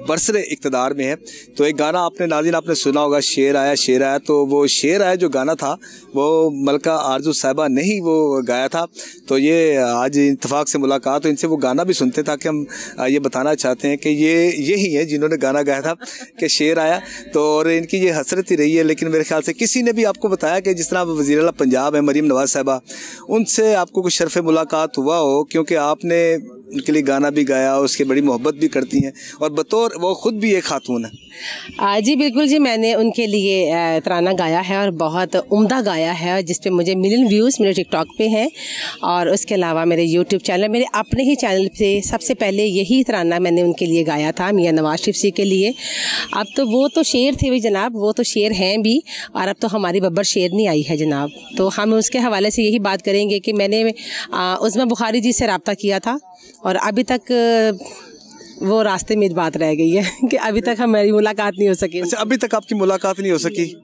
बरसरे इक़्तिदार में है, तो एक गाना आपने नाज़रीन आपने सुना होगा, शेर आया शेर आया। तो वो शेर आया जो गाना था वो मलका आरजू साहिबा ने ही वो गाया था। तो ये आज इत्तेफाक से मुलाकात, तो इनसे वो गाना भी सुनते ताकि हम ये बताना चाहते हैं कि यही है जिन्होंने गाना गाया था कि शेर आया। तो और इनकी ये हसरत ही रही है। लेकिन मेरे ख्याल से किसी ने भी आपको बताया कि जिस तरह वज़ीर आला पंजाब है मरीम नवाज़ साहिबा, उनसे आपको कुछ शर्फ़ मुलाकात हुआ हो, क्योंकि आपने उनके लिए गाना भी गाया, उसकी बड़ी मोहब्बत भी करती हैं और बतौर वो ख़ुद भी एक खातून है। जी बिल्कुल जी, मैंने उनके लिए तराना गाया है और बहुत उम्दा गाया है, जिस पे मुझे मिलियन व्यूज़ मेरे टिकटॉक पे हैं। और उसके अलावा मेरे यूट्यूब चैनल, मेरे अपने ही चैनल पे सबसे पहले यही तराना मैंने उनके लिए गाया था, मियाँ नवाज शरीफ जी के लिए। अब तो वो तो शेर थे भी जनाब, वो तो शेर हैं भी, और अब तो हमारी बब्बर शेरनी आई है जनाब। तो हम उसके हवाले से यही बात करेंगे कि मैंने उस्मा बुखारी जी से रब्ता किया था और अभी तक वो रास्ते में बात रह गई है कि अभी तक हमारी मुलाकात नहीं हो सकी। अच्छा, अभी तक आपकी मुलाकात नहीं हो सकी?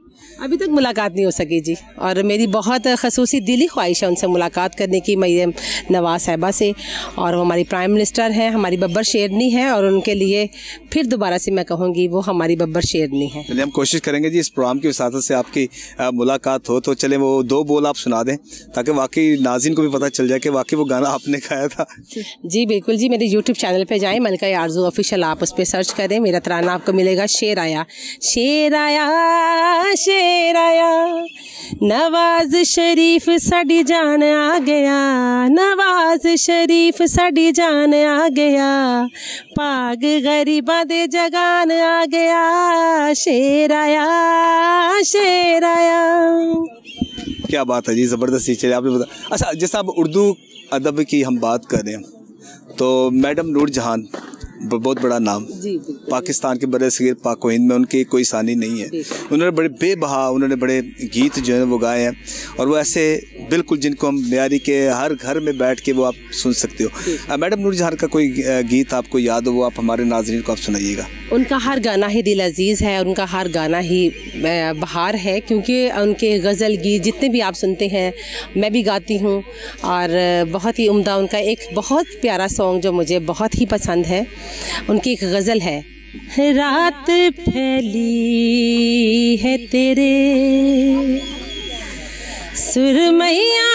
अभी तक मुलाकात नहीं हो सकी जी। और मेरी बहुत खसूसी दिली ख्वाहिश है उनसे मुलाकात करने की, मरीम नवाज़ साहिबा से। और वो हमारी प्राइम मिनिस्टर हैं, हमारी बब्बर शेरनी है, और उनके लिए फिर दोबारा से मैं कहूँगी वो हमारी बब्बर शेरनी है। चलिए हम कोशिश करेंगे जी इस प्रोग्राम की वसातत से आपकी मुलाकात हो। तो चले वो 2 बोल आप सुना दें ताकि वाकई नाज़रीन को भी पता चल जाए कि वाकई वो गाना आपने गाया था। जी बिल्कुल जी, मेरे यूट्यूब चैनल पे जाएं, मलका आरज़ू ऑफिशियल, आप उस पर सर्च करें, मेरा तराना आपको मिलेगा। शेर आया शेर आया शेर आया, नवाज शरीफ साडी जान आ गया, नवाज शरीफ साडी जान आ गया, पाग गरीबां दे जगान आ गया, शेर आया शेर आया। क्या बात है जी, ज़बरदस्त। चलिए आपने बता। अच्छा, जैसा अब उर्दू अदब की हम बात कर रहे हैं तो मैडम नूर जहान बहुत बड़ा नाम पाकिस्तान के बरसगीर पाक हिंद में उनकी कोई सानी नहीं है। उन्होंने बड़े बेबहा, उन्होंने बड़े गीत जो है वो गाए हैं, और वो ऐसे बिल्कुल जिनको हम म्यारी के हर घर में बैठ के वो आप सुन सकते हो। मैडम नूर जहान का कोई गीत आपको याद हो, वो आप हमारे नाज़रीन को आप सुनाइएगा। उनका हर गाना ही दिल अजीज़ है, उनका हर गाना ही बहार है, क्योंकि उनके गज़ल गीत जितने भी आप सुनते हैं मैं भी गाती हूँ। और बहुत ही उम्दा उनका एक बहुत प्यारा सॉन्ग जो मुझे बहुत ही पसंद है, उनकी एक गज़ल है, रात फैली है तेरे सुरमैया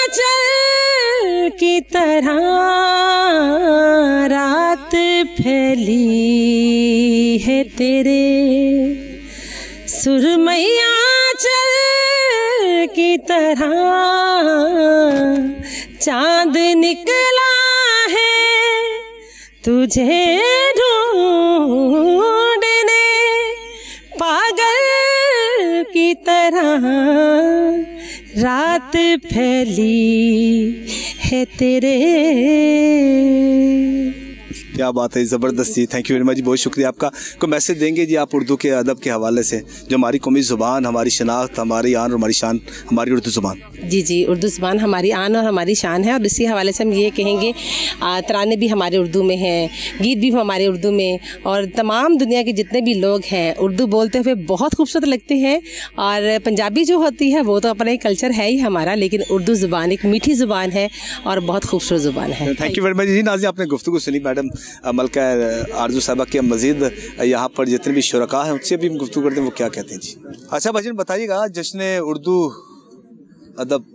चल की तरह, रात फैली है तेरे सुरमैया चल की तरह, चांद निकला है तुझे ढूंढने पागल की तरह, रात फैली है तेरे। क्या बात है, ज़बरदस्ती। थैंक यू वेरी मच, बहुत शुक्रिया आपका। कोई मैसेज देंगे जी आप उर्दू के अदब के हवाले से, जो हमारी कौमी ज़ुबान, हमारी शनाख्त, हमारी आन और हमारी शान, हमारी उर्दू ज़ुबान? जी जी, उर्दू ज़ुबान हमारी आन और हमारी शान है, और इसी हवाले से हम ये कहेंगे तराने भी हमारे उर्दू में हैं, गीत भी हमारे उर्दू में, और तमाम दुनिया के जितने भी लोग हैं उर्दू बोलते हुए बहुत खूबसूरत लगते हैं। और पंजाबी जो होती है वो तो अपना एक कल्चर है ही हमारा, लेकिन उर्दू ज़ुबान एक मीठी ज़ुबान है और बहुत खूबसूरत ज़ुबान है। थैंक यू वेरी मच जी। नाज़रीन, आपने गुफ्तगू सुनी मैडम मलका आरजू साहिबा के। मज़ीद यहाँ पर जितने भी शुरका हैं उनसे भी हम गुफ्तगू करते हैं, वो क्या कहते हैं जी। अच्छा भाईजान बताइएगा, जश्न उर्दू अदब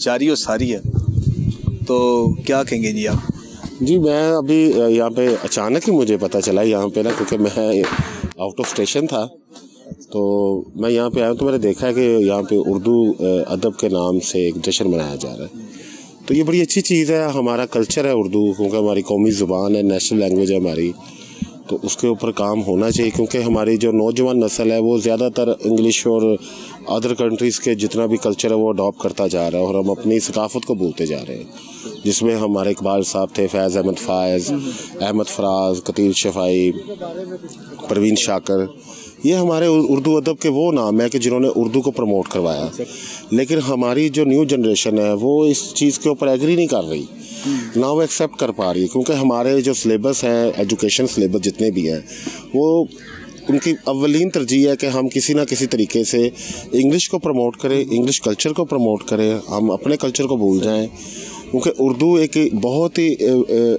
जारी और सारी है, तो क्या कहेंगे जी आप? जी मैं अभी यहाँ पे अचानक ही मुझे पता चला यहाँ पे ना, क्योंकि मैं आउट ऑफ स्टेशन था तो मैं यहाँ पे आया, तो मैंने देखा है कि यहाँ पे उर्दू अदब के नाम से एक जश्न मनाया जा रहा है। तो ये बड़ी अच्छी चीज़ है, हमारा कल्चर है उर्दू, क्योंकि हमारी कौमी ज़ुबान है, नेशनल लैंग्वेज है हमारी, तो उसके ऊपर काम होना चाहिए। क्योंकि हमारी जो नौजवान नस्ल है वो ज़्यादातर इंग्लिश और अदर कंट्रीज़ के जितना भी कल्चर है वो अडॉप्ट करता जा रहा है, और हम अपनी सकाफ़त को भूलते जा रहे हैं, जिसमें हमारे इकबाल साहब थे, फैज़ अहमद फ़ायज़, अहमद फराज, कतील शफ़ाई, परवीन शाकर, ये हमारे उर्दू अदब के वो नाम है कि जिन्होंने उर्दू को प्रमोट करवाया, लेकिन हमारी जो न्यू जनरेशन है वो इस चीज़ के ऊपर एग्री नहीं कर रही, ना वो एक्सेप्ट कर पा रही है, क्योंकि हमारे जो सिलेबस है, एजुकेशन सिलेबस जितने भी हैं, वो उनकी अव्वलीन तरजीह है कि हम किसी ना किसी तरीके से इंग्लिश को प्रमोट करें, इंग्लिश कल्चर को प्रमोट करें, हम अपने कल्चर को भूल जाएं, क्योंकि उर्दू एक बहुत ही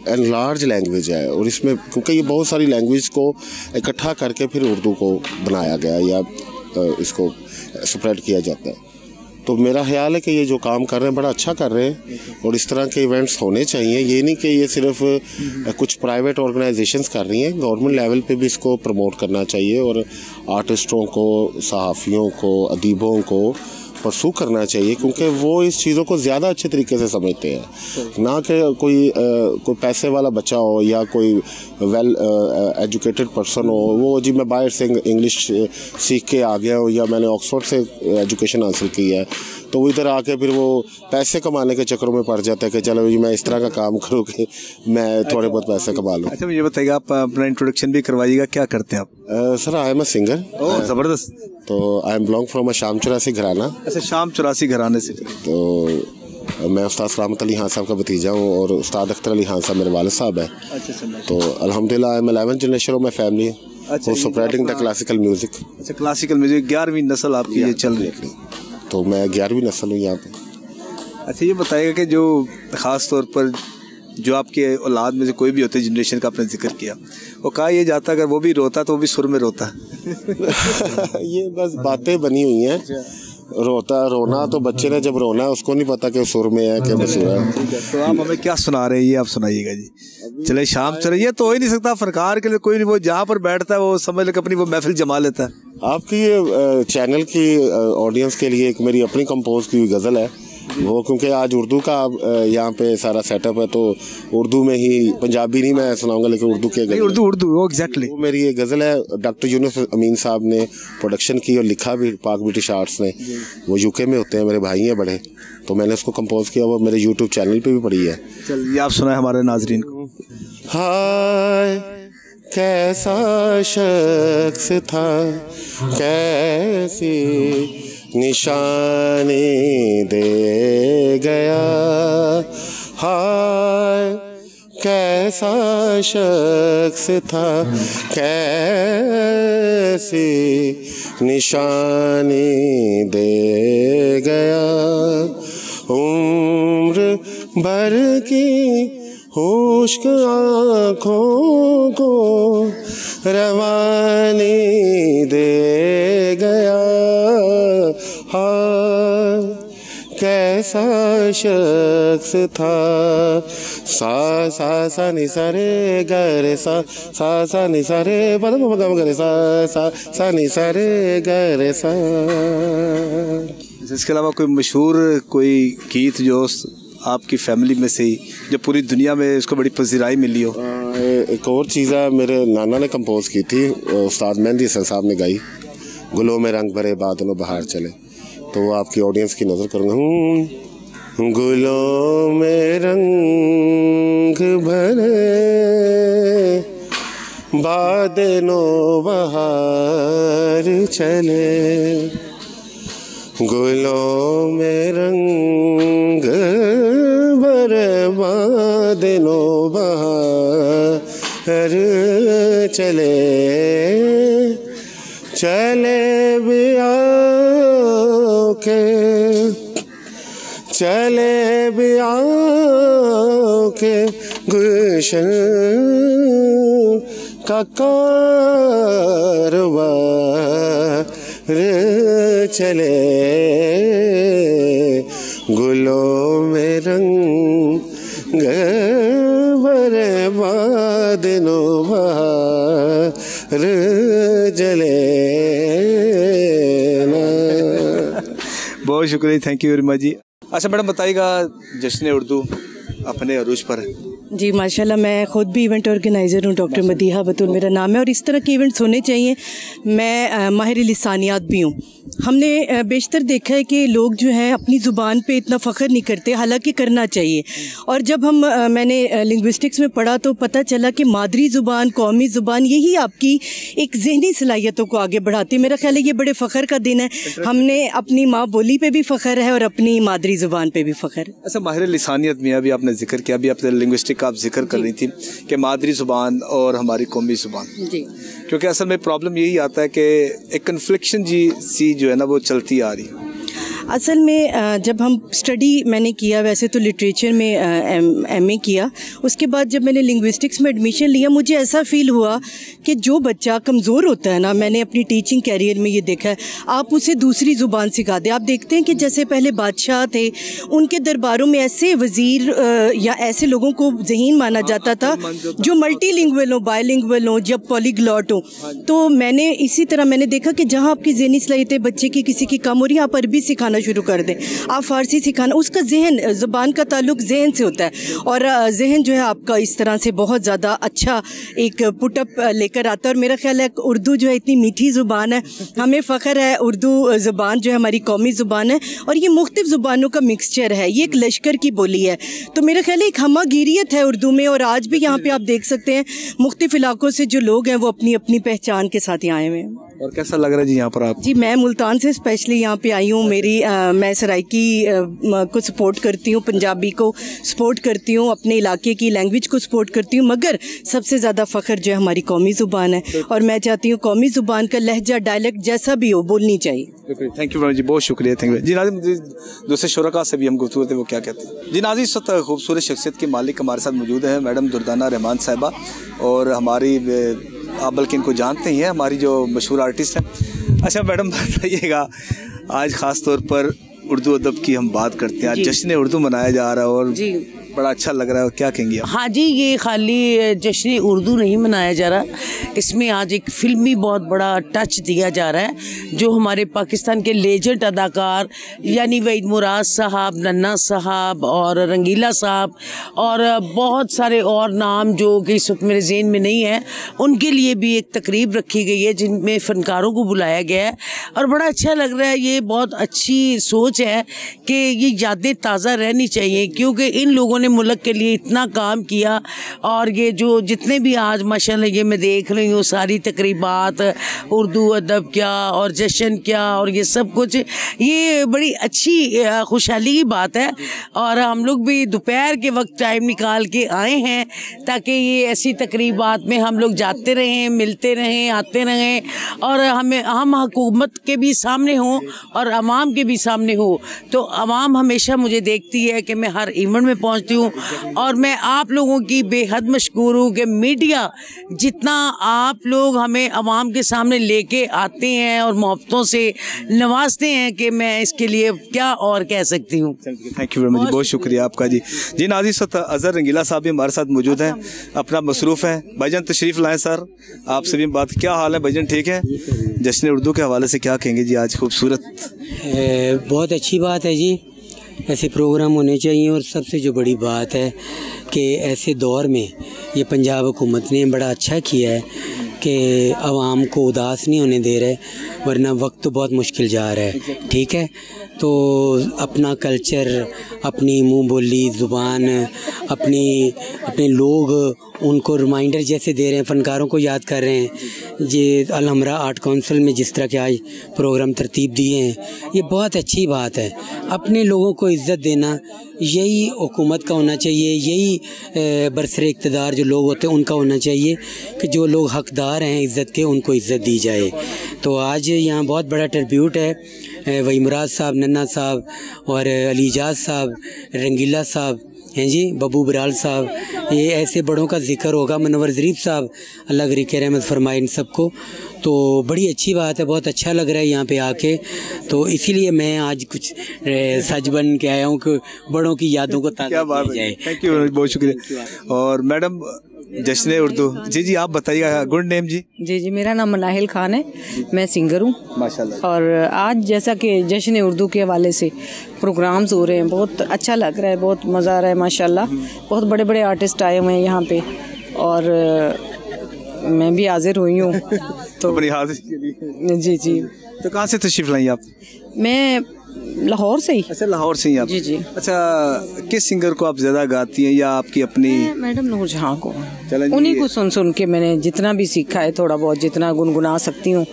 एनलार्ज लैंग्वेज है और इसमें क्योंकि ये बहुत सारी लैंग्वेज को इकट्ठा करके फिर उर्दू को बनाया गया या इसको स्प्रेड किया जाता है। तो मेरा ख्याल है कि ये जो काम कर रहे हैं बड़ा अच्छा कर रहे हैं और इस तरह के इवेंट्स होने चाहिए। ये नहीं कि ये सिर्फ कुछ प्राइवेट ऑर्गेनाइजेशंस कर रही हैं, गवर्नमेंट लेवल पे भी इसको प्रमोट करना चाहिए और आर्टिस्टों को, सहाफ़ियों को, अदीबों को परसू करना चाहिए, क्योंकि वो इस चीज़ों को ज़्यादा अच्छे तरीके से समझते हैं, ना कि कोई पैसे वाला बच्चा हो या कोई वेल एजुकेटेड पर्सन हो, वो जी मैं बाहर से इंग्लिश सीख के आ गया हूँ या मैंने ऑक्सफोर्ड से एजुकेशन हासिल की है, तो वो इधर आके फिर वो पैसे कमाने के चक्करों में पड़ जाता है कि चलो जी मैं इस तरह का काम करूँ कि मैं थोड़े बहुत पैसे कमा लूँ। अच्छा, मुझे बताइएगा, आप अपना इंट्रोडक्शन भी करवाइएगा, क्या करते हैं आप? Sir, I am a singer. ज़बरदस्त। तो आई एम बिलोंग फ्रॉम शाम 84 घराना। अच्छा, शाम 84 घराने से। तो मैं उस्ताद सलामत अली खान साहब का भतीजा हूँ और उस्ताद अख्तर अली खान साहब मेरे वालिद साहब हैं। तो अल्हम्दुलिल्लाह I am 11th generation of my family for spreading the classical music. अच्छा, क्लासिकल म्यूजिक 11वीं नस्ल आपकी ये चल रही है? तो मैं 11वीं नस्ल हूँ यहाँ पे। अच्छा, ये बताइएगा कि जो ख़ास तौर पर जो आपके औलाद में से कोई भी होते जनरेशन का आपने जिक्र किया, वो कहा ये जाता अगर वो भी रोता तो वो भी सुर में रोता ये बस बातें बनी हुई हैं। रोना तो बच्चे ने जब रोना है उसको नहीं पता कि सुर में है कि मसूर है। तो आप हमें क्या सुना रहे हैं ये आप सुनाइएगा जी। चले शाम चले, ये तो हो ही नहीं सकता, फनकार के लिए कोई नहीं, वो जहाँ पर बैठता है वो समझ ले अपनी वो महफिल जमा लेता है। आपकी ये चैनल की ऑडियंस के लिए एक मेरी अपनी कंपोज की हुई गज़ल है वो, क्योंकि आज उर्दू का यहाँ पे सारा सेटअप है तो उर्दू में ही, पंजाबी नहीं मैं सुनाऊंगा लेकिन उर्दू के उर्दू एग्जैक्टली वो मेरी ये गज़ल है। डॉक्टर यूनुस अमीन साहब ने प्रोडक्शन की और लिखा भी पाक ब्रिटिश आर्ट्स ने, वो यूके में होते हैं, मेरे भाई हैं बड़े, तो मैंने उसको कंपोज किया, वो मेरे यूट्यूब चैनल पे भी पड़ी है। चलिए आप सुनाए हमारे नाजरीन को। हाय कैसा शख्स था, कैसी निशानी दे गया, हाय कैसा शख्स था, कैसी निशानी दे गया, उम्र भर की खुश्क आँखों को रवानी दे गया, हाँ कैसा शख्स था, सा सा सा नि सा रे ग रे सा, सा सा नि सा रे ब ग म ग रे सा, सा सा नि सा रे ग रे सा। इसके अलावा कोई मशहूर कोई गीत जो आपकी फैमिली में से ही जो पूरी दुनिया में इसको बड़ी पजीराई मिली हो? एक और चीज़ है, मेरे नाना ने कंपोज की थी, उस्ताद मेहंदी हसन साहब ने गाई, गुलों में रंग भरे बादलों बहार चले, तो वो आपकी ऑडियंस की नज़र करूँगा। गुलों में रंग भरे बादलों बहार चले, गुलों में रंग भरे बादलों बहार चले, चले भी आके, चले भी आके गुलशन का कारवां चले, गुलों में रंग भरे बादलों बहार चले। बहुत शुक्रिया, थैंक यू वेरी मच जी। अच्छा मैडम बताइएगा, जश्न उर्दू अपने अरूज पर है जी। माशाल्लाह, मैं ख़ुद भी इवेंट ऑर्गेनाइज़र हूँ, डॉक्टर मदीहा बतूल मेरा नाम है और इस तरह के इवेंट्स होने चाहिए। मैं माहिर लिसानियात भी हूँ, हमने बेशतर देखा है कि लोग जो हैं अपनी ज़ुबान पे इतना फ़ख्र नहीं करते, हालांकि करना चाहिए। और जब मैंने लिंग्विस्टिक्स में पढ़ा तो पता चला कि मादरी ज़ुबान, कौमी ज़ुबान, यही आपकी एक ज़हनी सलाहियतों को आगे बढ़ाती है। मेरा ख्याल है ये बड़े फ़ख्र का दिन है। हमने अपनी माँ बोली पे भी फ़ख्र है और अपनी मादरी ज़ुबान पे भी फ़ख्र है। अच्छा, माहिर लिसानियत में अभी आपने जिक्र किया, अभी आपने लिंग्विस्टिक का आप जिक्र कर रही थी कि मादरी ज़ुबान और हमारी कौमी ज़ुबान, जी, क्योंकि असल में प्रॉब्लम यही आता है कि एक कन्फ्लिक्शन सी जो है ना वो चलती आ रही है। असल में जब हम स्टडी मैंने किया, वैसे तो लिटरेचर में एमए किया, उसके बाद जब मैंने लिंग्विस्टिक्स में एडमिशन लिया, मुझे ऐसा फ़ील हुआ कि जो बच्चा कमज़ोर होता है ना, मैंने अपनी टीचिंग कैरियर में ये देखा है, आप उसे दूसरी ज़ुबान सिखा दें। आप देखते हैं कि जैसे पहले बादशाह थे, उनके दरबारों में ऐसे वज़ीर या ऐसे लोगों को ज़हीन माना जाता था जो मल्टीलिंगुअल हो, बायलिंगुअल हो, जब पॉलीग्लॉट हो। तो मैंने इसी तरह मैंने देखा कि जहाँ आपकी ज़हनी सलाहियतें बच्चे की किसी की कम हो रही है, आप अरबी सिखाना शुरू कर दें, आप फ़ारसी सिखाना, उसका जहन, ज़ुबान का ताल्लुक जहन से होता है और जहन जो है आपका इस तरह से बहुत ज़्यादा अच्छा एक पुटअप लेकर आता है। और मेरा ख्याल है उर्दू जो है इतनी मीठी ज़ुबान है, हमें फ़ख्र है उर्दू ज़ुबान जो है हमारी कौमी ज़ुबान है और ये मुख्तलिफ़ ज़ुबानों का मिक्सचर है, ये एक लश्कर की बोली है। तो मेरा ख्याल है एक हमागिरियत है उर्दू में और आज भी यहाँ पे आप देख सकते हैं मुख्तलिफ़ इलाकों से जो लोग हैं वो अपनी अपनी पहचान के साथ यहाँ आए हुए हैं। और कैसा लग रहा है जी यहाँ पर आप? जी, मैं मुल्तान से स्पेशली यहाँ पे आई हूँ। मैं सराइकी को सपोर्ट करती हूँ, पंजाबी को सपोर्ट करती हूँ, अपने इलाके की लैंग्वेज को सपोर्ट करती हूँ, मगर सबसे ज़्यादा फ़ख्र जो है हमारी कौमी ज़ुबान है और मैं चाहती हूँ कौमी ज़ुबान का लहजा, डायलेक्ट जैसा भी हो, बोलनी चाहिए। थैंक यू जी, बहुत शुक्रिया। थैंक यू जी। नाज़िम, दूसरे शुरका से भी हम गुफ्तगू थे, वो क्या कहते हैं जी? नाज़िम, इस वक्त खूबसूरत शख्सियत की मालिक हमारे साथ मौजूद है मैडम दुर्दाना रहमान साहिबा, और हमारी आप बल्कि इनको जानते ही हैं, हमारी जो मशहूर आर्टिस्ट हैं। अच्छा मैडम, बताइएगा, आज ख़ास तौर पर उर्दू अदब की हम बात करते हैं, आज जश्न उर्दू मनाया जा रहा है और जी बड़ा अच्छा लग रहा है, क्या कहेंगी आप? हाँ जी, ये खाली जश्न उर्दू नहीं मनाया जा रहा, इसमें आज एक फिल्मी बहुत बड़ा टच दिया जा रहा है, जो हमारे पाकिस्तान के लेजेंड अदाकार यानी वहीद मुराद साहब, नन्ना साहब और रंगीला साहब और बहुत सारे और नाम जो कि इस वक्त मेरे ज़हन में नहीं है, उनके लिए भी एक तकरीब रखी गई है जिनमें फ़नकारों को बुलाया गया है और बड़ा अच्छा लग रहा है। ये बहुत अच्छी सोच है कि ये यादें ताज़ा रहनी चाहिए, क्योंकि इन लोगों ने मुल्क के लिए इतना काम किया और ये जो जितने भी आज माशाल्लाह ये मैं देख रही हूँ सारी तकरीबात, उर्दू अदब क्या और जश्न क्या और ये सब कुछ, ये बड़ी अच्छी खुशहाली की बात है। और हम लोग भी दोपहर के वक्त टाइम निकाल के आए हैं ताकि ये ऐसी तकरीबात में हम लोग जाते रहें, मिलते रहें, आते रहें और हम हुकूमत के भी सामने हों और अवाम के भी सामने हो। तो अवाम हमेशा मुझे देखती है कि मैं हर इवेंट में पहुंचती हूं और मैं आप लोगों की बेहद मशकूर हूं कि मीडिया जितना आप लोग हमें अवाम के सामने लेके आते हैं और मोहब्बतों से नवाजते हैं कि मैं इसके लिए क्या और कह सकती हूँ। थैंक यू वेरी मच, बहुत शुक्रिया आपका जी। जी नाज़िम, अज़हर रंगीला साहब भी हमारे साथ मौजूद हैं, अपना मसरूफ़ हैं। भाईजान तशरीफ़ लाएँ सर, आपसे भी बात, क्या हाल है भाईजान, ठीक है? जश्न उर्दू के हवाले से क्या कहेंगे जी? आज खूबसूरत, बहुत अच्छी बात है जी, ऐसे प्रोग्राम होने चाहिए और सबसे जो बड़ी बात है कि ऐसे दौर में ये पंजाब हुकूमत ने बड़ा अच्छा किया है कि आवाम को उदास नहीं होने दे रहे, वरना वक्त तो बहुत मुश्किल जा रहा है, ठीक है? तो अपना कल्चर, अपनी मुंह बोली ज़ुबान, अपने लोग उनको रिमाइंडर जैसे दे रहे हैं, फ़नकारों को याद कर रहे हैं। ये अलहमरा आर्ट काउंसिल में जिस तरह के आज प्रोग्राम तरतीब दिए हैं, ये बहुत अच्छी बात है। अपने लोगों को इज़्ज़त देना यही हुकूमत का होना चाहिए, यही बरसरे इक़्तिदार जो लोग होते हैं उनका होना चाहिए कि जो लोग हकदार हैं इज़्ज़त के, उनको इज़्ज़त दी जाए। तो आज यहाँ बहुत बड़ा ट्रिब्यूट है वही मुराद साहब, नन्ना साहब और अली इजाज़ साहब, रंगीला साहब हैं जी, बबू बराल साहब, ये ऐसे बड़ों का जिक्र होगा, मनवर ज़रीफ़ साहब, अल्लाह गरीक़ रहमत फरमाए इन सबको। तो बड़ी अच्छी बात है, बहुत अच्छा लग रहा है यहाँ पे आके, तो इसीलिए मैं आज कुछ सज बन के आया हूँ कि बड़ों की यादों को ताज़ा किया जाए। थैंक यू, बहुत शुक्रिया। और मैडम जश्न उर्दू, जी आप बताइएगा, गुड नेम जी? जी, मेरा नाम मनाहिल खान है, मैं सिंगर हूँ माशाल्लाह। और आज जैसा कि जश्न उर्दू के हवाले से प्रोग्राम्स हो रहे हैं, बहुत अच्छा लग रहा है, बहुत मज़ा आ रहा है माशाल्लाह। बहुत बड़े बड़े आर्टिस्ट आए हुए हैं यहाँ पे और मैं भी हाजिर हुई हूँ तो जी। तो कहाँ से तशरीफ़ लाई आप? मैं लाहौर से ही। अच्छा, लाहौर से ही आप? जी जी। अच्छा, किस सिंगर को आप ज़्यादा गाती हैं या आपकी अपनी? मैडम नूरजहां को, उन्हीं को सुन सुन के मैंने जितना भी सीखा है, थोड़ा बहुत जितना गुनगुना सकती हूँ,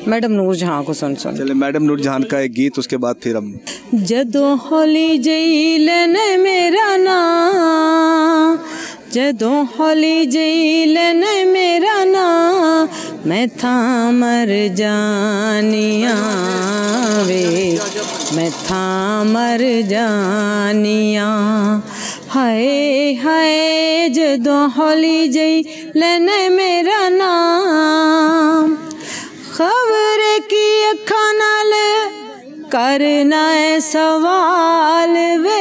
मैडम नूरजहां को सुन सुन। चले मैडम नूरजहां का एक गीत, उसके बाद फिर हम। जदों हौली जई लेने मेरा नाम, जदों हौली जई लेने मेरा नाम, मैं था मर जानिया वे, मैं था मर जानिया। हाय हाय जदों हौली जई लेने मेरा नाम, खबर की अखा नाल करना है सवाल वे,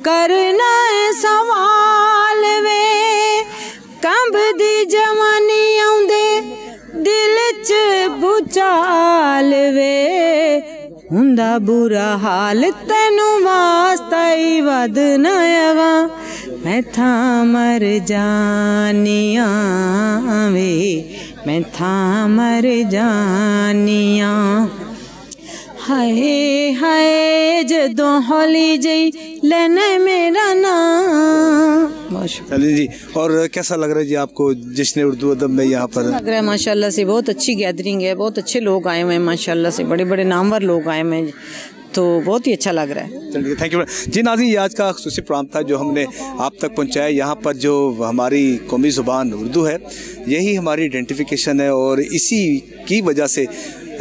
करना है सवाल वे, कंबदी जवानी आउंदे दिल च भूचाल वे, हुंदा बुरा हाल तैनू वास्ता ही वध ना आवा, मैं था मर जानिया वे, मैं था मर जानिया। हाय हाय जदों हौली जई लेने मेरा नाम। चलिए जी, और कैसा लग रहा है जी आपको जश्न उर्दू अदब में यहाँ पर? लग रहा है माशाल्लाह से बहुत अच्छी गैदरिंग है, बहुत अच्छे लोग आए हुए हैं माशाल्लाह से, बड़े बड़े नामवर लोग आए हुए हैं, तो बहुत ही अच्छा लग रहा है। चलिए थैंक यू जी। नाज़रीन, ये आज का ख़ुसूसी प्रोग्राम था जो हमने आप तक पहुँचाया। यहाँ पर जो हमारी कौमी ज़ुबान उर्दू है, यही हमारी आइडेंटिफिकेशन है, और इसी की वजह से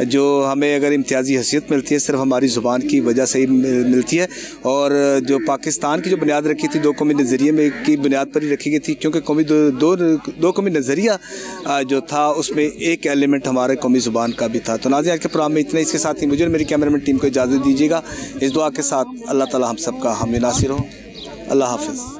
जो हमें अगर इम्तियाज़ी हैसियत मिलती है, सिर्फ हमारी ज़ुबान की वजह से ही मिलती है। और जो पाकिस्तान की जो बुनियाद रखी थी, दो कौमी नज़रिए में की बुनियाद पर ही रखी गई थी, क्योंकि कौमी दो कौमी नज़रिया जो था उसमें एक एलिमेंट हमारे कौमी ज़ुबान का भी था। तो नाज़रीन, आज के प्रोग्राम में इतना। इसके साथ ही मुझे और मेरी कैमरामैन टीम को इजाज़त दीजिएगा, इस दुआ के साथ अल्लाह ताला हम सब का हामी नासिर हो। अल्लाह हाफ़िज़।